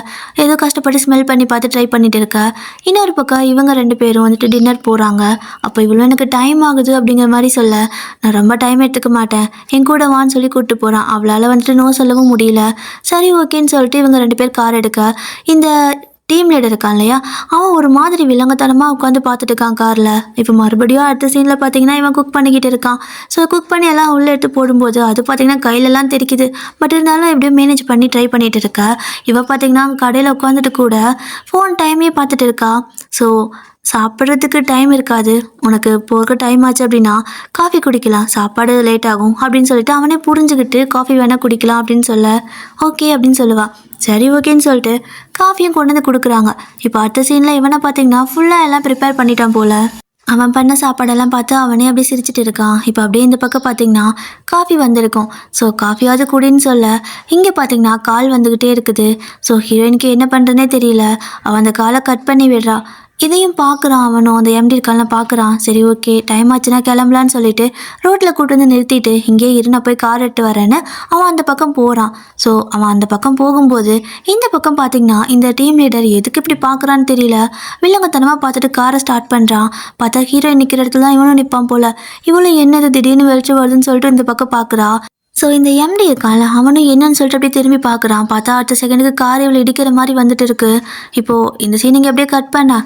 ஏதோ கஷ்டப்பட்டு ஸ்மெல் பண்ணி பார்த்து ட்ரை பண்ணிட்டு இருக்கா. இன்னொரு பக்கம் இவங்க 2 பேரும் வந்துட்டு டின்னர் போகிறாங்க. அப்போ இவ்வளோ எனக்கு டைம் ஆகுது அப்படிங்கிற மாதிரி சொல்ல, நான் ரொம்ப டைம் எடுத்துக்க மாட்டேன், என் கூட வான்னு சொல்லி கூப்பிட்டு போகிறான். அவளால் வந்துட்டு நோ சொல்லவும் முடியல. சரி ஓகேன்னு சொல்லிட்டு இவங்க 2 பேர் கார் எடுக்க, இந்த டீம் லீடர் இருக்கான் இல்லையா, அவன் ஒரு மாதிரி விலங்கத்தனமாக உட்காந்து பார்த்துட்டு இருக்கான் காரில். இப்போ மறுபடியும் அடுத்த சீனில் பார்த்தீங்கன்னா இவன் குக் பண்ணிக்கிட்டு இருக்கான். ஸோ குக் பண்ணி எல்லாம் உள்ளே எடுத்து போடும்போது அது பார்த்தீங்கன்னா கையிலலாம் தெரிக்குது. பட் இருந்தாலும் எப்படியும் மேனேஜ் பண்ணி ட்ரை பண்ணிட்டு இருக்கா. இவன் பார்த்தீங்கன்னா கடையில் உட்காந்துட்டு கூட ஃபோன் டைமே பார்த்துட்டு இருக்கா. ஸோ சாப்பிட்றதுக்கு டைம் இருக்காது, உனக்கு போக டைம் ஆச்சு அப்படின்னா காஃபி குடிக்கலாம், சாப்பாடு லேட் ஆகும் அப்படின்னு சொல்லிட்டு அவனே புரிஞ்சுக்கிட்டு காஃபி வேணால் குடிக்கலாம் அப்படின்னு சொல்ல ஓகே அப்படின்னு சொல்லுவாள். சரி ஓகேன்னு சொல்லிட்டு காஃபியும் கொண்டு வந்து கொடுக்குறாங்க. இப்போ அடுத்த சீனில் இவனை பார்த்தீங்கன்னா ஃபுல்லாக எல்லாம் ப்ரிப்பேர் பண்ணிட்டான் போல். அவன் பண்ண சாப்பாடெல்லாம் பார்த்து அவனே அப்படியே சிரிச்சிட்டு இருக்கான். இப்போ அப்படியே இந்த பக்கம் பார்த்தீங்கன்னா காஃபி வந்திருக்கும். ஸோ காஃபியாவது குடின்னு சொல்ல இங்கே பார்த்தீங்கன்னா கால் வந்துக்கிட்டே இருக்குது. ஸோ ஹீரோயினுக்கு என்ன பண்ணுறதுனே தெரியல. அவன் அந்த காலை கட் பண்ணி விடுறா. இதையும் பார்க்குறான் அவனும், அந்த எம்டி இருக்கான்லாம் பார்க்குறான். சரி ஓகே டைம் ஆச்சுன்னா கிளம்பலான்னு சொல்லிட்டு ரோட்டில் கூட்டு வந்து நிறுத்திட்டு இங்கே இரு நான் போய் கார் எடுத்து வரேன்னு அவன் அந்த பக்கம் போகிறான். ஸோ அவன் அந்த பக்கம் போகும்போது இந்த பக்கம் பார்த்தீங்கன்னா இந்த டீம் லீடர் எதுக்கு இப்படி பார்க்குறான்னு தெரியல, வில்லங்கத்தனமாக பார்த்துட்டு காரை ஸ்டார்ட் பண்ணுறான். பார்த்தா ஹீரோயின் நிற்கிற இடத்துல தான் இவனும் நிற்பான் போல். இவனும் என்னது திடீர்னு வெளிச்சம் வருதுன்னு சொல்லிட்டு இந்த பக்கம் பார்க்குறா. ஸோ இந்த எம்டி இருக்கான்ல அவனும் என்னன்னு சொல்லிட்டு அப்படியே திரும்பி பார்க்குறான். பார்த்தா அடுத்த செகண்டுக்கு கார் இவ்வளோ இடிக்கிற மாதிரி வந்துட்டு இருக்கு. இப்போது இந்த சீனிங்க அப்படியே கட் பண்ண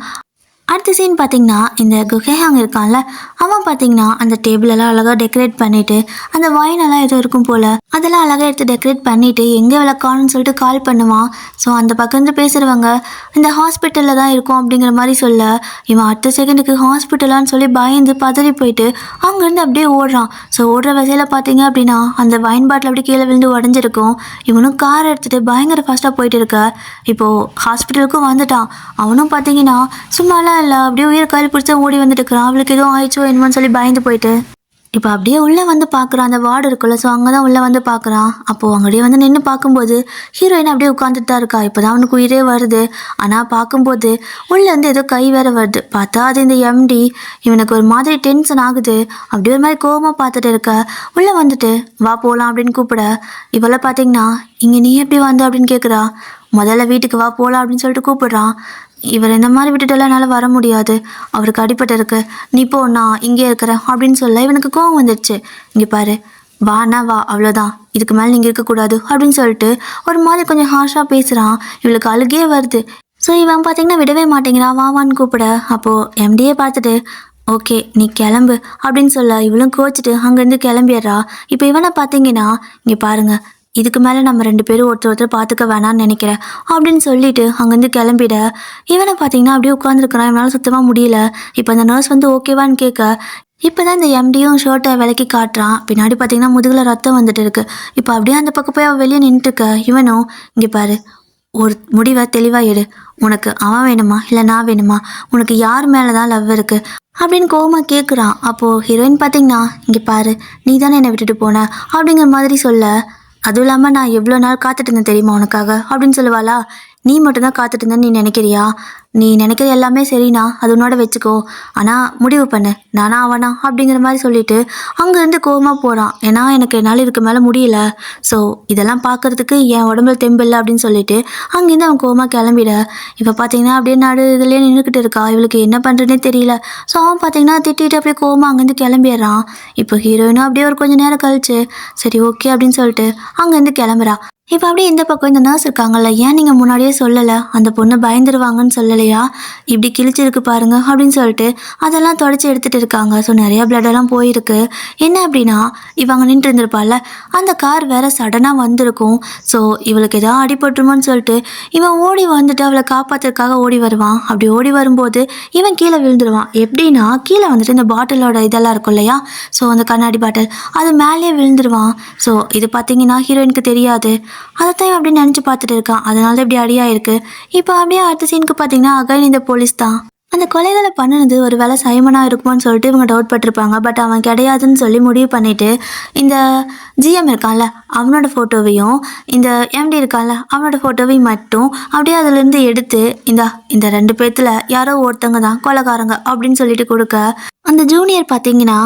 அடுத்த சீன் பார்த்தீங்கன்னா இந்த குஹேஹாங் இருக்கான்ல அவன் பார்த்தீங்கன்னா அந்த டேபிளெல்லாம் அழகாக டெக்கரேட் பண்ணிவிட்டு அந்த வைனெல்லாம் ஏதோ இருக்கும் போல் அதெல்லாம் அழகாக எடுத்து டெக்கரேட் பண்ணிவிட்டு எங்கே விளக்கானுன்னு சொல்லிட்டு கால் பண்ணுவான். ஸோ அந்த பக்கம் பேசுகிறவங்க இந்த ஹாஸ்பிட்டலில் தான் இருக்கும் அப்படிங்கிற மாதிரி சொல்ல, இவன் அடுத்த செகண்டுக்கு ஹாஸ்பிட்டலான்னு சொல்லி பயந்து பதறி போயிட்டு அங்கேருந்து அப்படியே ஓடுறான். ஸோ ஓடுற வகையில் பார்த்தீங்க அப்படின்னா அந்த வைன் பாட்டில் அப்படியே கீழே விழுந்து உடஞ்சிருக்கும். இவனும் கார் எடுத்துகிட்டு பயங்கர ஃபாஸ்ட்டாக போயிட்டு இருக்க. இப்போது ஹாஸ்பிட்டலுக்கும் வந்துட்டான். அவனும் பார்த்தீங்கன்னா சும்மாலாம் இல்லை, அப்படியே உயிர் கையில் பிடிச்சா ஓடி வந்துட்டு இருக்கிறான். அவளுக்கு எதுவும் ஆயிடுச்சோ என்னமோன்னு சொல்லி பயந்து போயிட்டு இப்போ அப்படியே உள்ளே வந்து பார்க்குறான். அந்த வார்டு இருக்குல்ல, ஸோ அங்கே தான் உள்ளே வந்து பார்க்குறான். அப்போது அங்கேயே வந்து நின்று பார்க்கும்போது ஹீரோயின் அப்படியே உட்காந்துட்டு தான் இருக்கா. இப்போ தான் அவனுக்கு உயிரே வருது. ஆனால் பார்க்கும்போது உள்ளேருந்து ஏதோ கை வேற வருது. பார்த்தா அது இந்த எம்டி. இவனுக்கு ஒரு மாதிரி டென்ஷன் ஆகுது. அப்படியே ஒரு மாதிரி கோபமாக பார்த்துட்டு இருக்க. உள்ளே வந்துட்டு வா போகலாம் அப்படின்னு கூப்பிட, இவளை பார்த்தீங்கன்னா இங்கே நீ எப்படி வந்த அப்படின்னு கேட்குறா. முதல்ல வீட்டுக்கு வா போகலாம் அப்படின்னு சொல்லிட்டு கூப்பிடுறான். இவர் இந்த மாதிரி விட்டுட்டுலாம் என்னால் வர முடியாது, அவருக்கு அடிபட்டு இருக்கு, நீ போ நான் இங்கே இருக்கிறேன் அப்படின்னு சொல்ல இவனுக்கு கோவம் வந்துடுச்சு. இங்கே பாரு வானா வா அவ்வளோதான், இதுக்கு மேலே நீங்கள் இருக்கக்கூடாது அப்படின்னு சொல்லிட்டு ஒரு மாதிரி கொஞ்சம் ஹார்ஷாக பேசுகிறான். இவளுக்கு அழுகே வருது. ஸோ இவன் பார்த்தீங்கன்னா விடவே மாட்டேங்கிறான் வாவான்னு கூப்பிட. அப்போது எம்டியே பார்த்துட்டு ஓகே நீ கிளம்பு அப்படின்னு சொல்ல இவளும் கோச்சிட்டு அங்கேருந்து கிளம்பிடுறா. இப்போ இவனை பார்த்தீங்கன்னா இங்கே பாருங்கள் இதுக்கு மேலே நம்ம 2 பேரும் ஒருத்தர் பார்த்துக்க வேணான்னு நினைக்கிறேன் அப்படின்னு சொல்லிட்டு அங்கேருந்து கிளம்பிட இவனை பார்த்தீங்கன்னா அப்படியே உட்காந்துருக்கிறான். இவனால் சுத்தமாக முடியல. இப்போ அந்த நர்ஸ் வந்து ஓகேவான்னு கேட்க இப்போ தான் இந்த எம்டியும் ஷர்ட்டை விலக்கி காட்டுறான். பின்னாடி பார்த்தீங்கன்னா முதுகில் ரத்தம் வந்துட்டு இருக்கு. இப்போ அப்படியே அந்த பக்கம் போய் அவள் வெளியே நின்றுட்டுருக்க. இவனும் இங்கே பாரு ஒரு முடிவை தெளிவாக எடு, உனக்கு அவன் வேணுமா இல்லை நான் வேணுமா, உனக்கு யார் மேலே தான் லவ் இருக்குது அப்படின்னு கோவமாக கேட்குறான். அப்போது ஹீரோயின் பார்த்தீங்கன்னா இங்கே பாரு நீ தானே என்னை விட்டுட்டு போன அப்படிங்கிற மாதிரி சொல்ல, அதுவும் இல்லாமல் நான் எவ்வளோ நாள் காத்துட்டு இருந்தேன் தெரியுமா உனக்காக அப்படின்னு சொல்லுவாளா. நீ மட்டும்தான் காத்துட்டு இருந்தேன்னு நீ நினைக்கிறியா, நீ நினைக்கிறது எல்லாமே சரிண்ணா, அது உன்னோட வச்சுக்கோ, ஆனால் முடிவு பண்ணு, நானா அவனா அப்படிங்கிற மாதிரி சொல்லிட்டு அங்கேருந்து கோவமாக போகிறான். ஏன்னா எனக்கு என்னால் இதுக்கு மேலே முடியல, ஸோ இதெல்லாம் பார்க்கறதுக்கு என் உடம்புல தெம்பு இல்லை அப்படின்னு சொல்லிட்டு அங்கேருந்து அவன் கோவமாக கிளம்பிட, இப்போ பார்த்தீங்கன்னா அப்படியே நடு இதுலேயே நின்றுக்கிட்டு இருக்கா. இவளுக்கு என்ன பண்ணுறதுனே தெரியல. ஸோ அவன் பார்த்தீங்கன்னா திட்டிட்டு அப்படியே கோவமாக அங்கேருந்து கிளம்பிடுறான். இப்போ ஹீரோயினும் அப்படியே ஒரு கொஞ்சம் நேரம் கழிச்சு சரி ஓகே அப்படின்னு சொல்லிட்டு அங்கேருந்து கிளம்புறா. இப்போ அப்படியே இந்த பக்கம் இந்த நர்ஸ் இருக்காங்கல்ல, ஏன் நீங்கள் முன்னாடியே சொல்லலை, அந்த பொண்ணு பயந்துருவாங்கன்னு சொல்லலையா, இப்படி கிழிச்சிருக்கு பாருங்க அப்படின்னு சொல்லிட்டு அதெல்லாம் தொடச்சி எடுத்துகிட்டு இருக்காங்க. ஸோ நிறையா பிளட்டெல்லாம் போயிருக்கு. என்ன அப்படின்னா இவங்க நின்று இருந்திருப்பாள்ல, அந்த கார் வேற சடனாக வந்திருக்கும். ஸோ இவளுக்கு எதாவது அடிபட்டுருமோன்னு சொல்லிட்டு இவன் ஓடி வந்துட்டு அவளை காப்பாற்றுறதுக்காக ஓடி வருவான். அப்படி ஓடி வரும்போது இவன் கீழே விழுந்துருவான். எப்படின்னா கீழே வந்துட்டு இந்த பாட்டிலோட இதெல்லாம் இருக்கும் இல்லையா, ஸோ அந்த கண்ணாடி பாட்டில் அது மேலேயே விழுந்துருவான். ஸோ இது பார்த்தீங்கன்னா ஹீரோயினுக்கு தெரியாது. அதைத்தான் அப்படின்னு நினச்சி பார்த்துட்டு இருக்கான். அதனால தான் இப்படி அடியாயிருக்கு. இப்போ அப்படியே அடுத்த சீனுக்கு பார்த்தீங்கன்னா அகைன் இந்த போலீஸ் தான். அந்த கொலைகளை பண்ணினது ஒரு வேளை சைமனாக இருக்குமான்னு சொல்லிட்டு இவங்க டவுட் பட்டிருப்பாங்க. பட் அவன் கிடையாதுன்னு சொல்லி முடிவு பண்ணிவிட்டு இந்த ஜிஎம் இருக்கான்ல அவனோட ஃபோட்டோவையும் இந்த எம்டி இருக்கான்ல அவனோட ஃபோட்டோவையும் மட்டும் அப்படியே அதுலேருந்து எடுத்து இந்த 2 பேர்த்தில் யாரோ ஒருத்தங்க தான் கொலைகாரங்க அப்படின்னு சொல்லிட்டு கொடுக்க, அந்த ஜூனியர் பார்த்தீங்கன்னா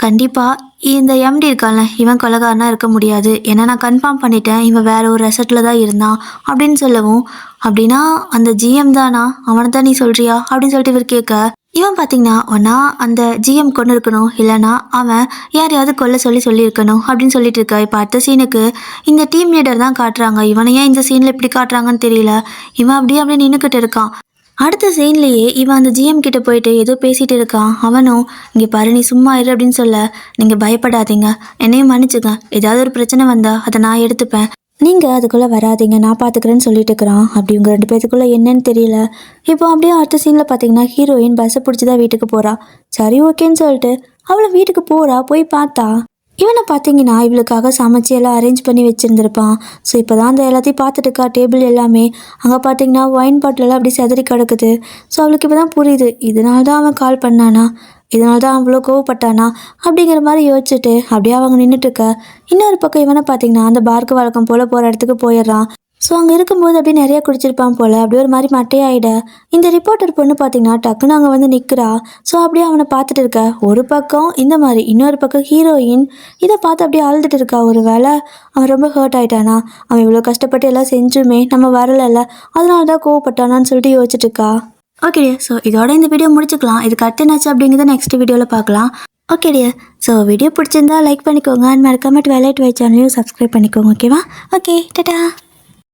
கண்டிப்பாக இந்த எம்டி இருக்கான்ல இவன் கொலைகாரனா இருக்க முடியாது, ஏன்னா நான் கன்ஃபார்ம் பண்ணிட்டேன், இவன் வேற ஒரு ரெசார்ட்டில் தான் இருந்தான் அப்படின்னு சொல்லவும், அப்படின்னா அந்த ஜிஎம் தானா, அவனை தான் நீ சொல்கிறியா அப்படின்னு சொல்லிட்டு இவர் கேட்க, இவன் பார்த்தீங்கன்னா ஒன்றா அந்த ஜிஎம் கொண்டு இருக்கணும், இல்லைனா அவன் யாரையாவது கொல்ல சொல்லியிருக்கணும் அப்படின்னு சொல்லிட்டு இருக்கா. இப்போ அடுத்த சீனுக்கு இந்த டீம் லீடர் தான் காட்டுறாங்க. இவனை ஏன் இந்த சீனில் இப்படி காட்டுறாங்கன்னு தெரியல. இவன் அப்படியே நின்றுக்கிட்டு இருக்கான். அடுத்த சீன்லேயே இவன் அந்த ஜிஎம் கிட்ட போயிட்டு ஏதோ பேசிகிட்டு இருக்கான். அவனும் இங்கே பாரு நீ சும்மா இரு அப்படின்னு சொல்ல, நீங்கள் பயப்படாதீங்க, என்னையும் மன்னிச்சுங்க, ஏதாவது ஒரு பிரச்சனை வந்தால் அதை நான் எடுத்துப்பேன், நீங்கள் அதுக்குள்ளே வராதிங்க, நான் பார்த்துக்கிறேன்னு சொல்லிட்டு இருக்கிறான். அப்படி இவங்க 2 பேத்துக்குள்ளே என்னன்னு தெரியல. இப்போ அப்படியே அடுத்த சீனில் பார்த்தீங்கன்னா ஹீரோயின் பஸ்ஸை பிடிச்சி தான் வீட்டுக்கு போகிறா. சரி ஓகேன்னு சொல்லிட்டு அவளை வீட்டுக்கு போகிறா. போய் பார்த்தா இவனை பார்த்தீங்கன்னா இவளுக்காக சமைச்சு எல்லாம் அரேஞ்ச் பண்ணி வச்சுருந்துருப்பான். ஸோ இப்போ தான் அந்த எல்லாத்தையும் பார்த்துட்டு இருக்கா. டேபிள் எல்லாமே அங்கே பார்த்தீங்கன்னா ஒயின் பாட்டிலெல்லாம் அப்படி செதறி கிடக்குது. ஸோ அவளுக்கு இப்போ தான் புரியுது, இதனால தான் அவன் கால் பண்ணானா, இதனால தான் அவ்வளோ கோவப்பட்டானா அப்படிங்கிற மாதிரி யோசிச்சுட்டு அப்படியே அவங்க நின்றுட்டுருக்க. இன்னொரு பக்கம் இவனை பார்த்தீங்கன்னா அந்த பார்க்கு வழக்கம் போல் போகிற இடத்துக்கு போயிடுறான். ஸோ அங்கே இருக்கும்போது அப்படியே நிறையா குடிச்சிருப்பான் போல், அப்படியே ஒரு மாதிரி மட்டையாயிட இந்த ரிப்போர்ட்டர் பொண்ணு பார்த்தீங்கன்னா டக்குன்னு அங்கே வந்து நிற்கிறா. ஸோ அப்படியே அவனை பார்த்துட்டு இருக்க. ஒரு பக்கம் இந்த மாதிரி, இன்னொரு பக்கம் ஹீரோயின் இதை பார்த்து அப்படியே அழுதுட்டு இருக்கா. ஒரு வேளை அவன் ரொம்ப ஹர்ட் ஆகிட்டானா, அவன் இவ்வளோ கஷ்டப்பட்டு எல்லாம் செஞ்சுமே நம்ம வரலைல்ல, அதனால தான் கோவப்பட்டானான்னு சொல்லிட்டு யோசிச்சுட்டு இருக்கா. ஓகே டியர், ஸோ இதோட இந்த வீடியோ முடிச்சுக்கலாம். இதுக்கு அடுத்து என்னாச்சு அப்படிங்கிறத நெக்ஸ்ட் வீடியோவில் பார்க்கலாம். ஓகே டியர், ஸோ வீடியோ பிடிச்சிருந்தா லைக் பண்ணிக்கோங்க, அண்ட் மறக்காம ட்வைலைட் வை சேனலையும் சப்ஸ்கிரைப் பண்ணிக்கோங்க. ஓகேவா? ஓகே, டாடா.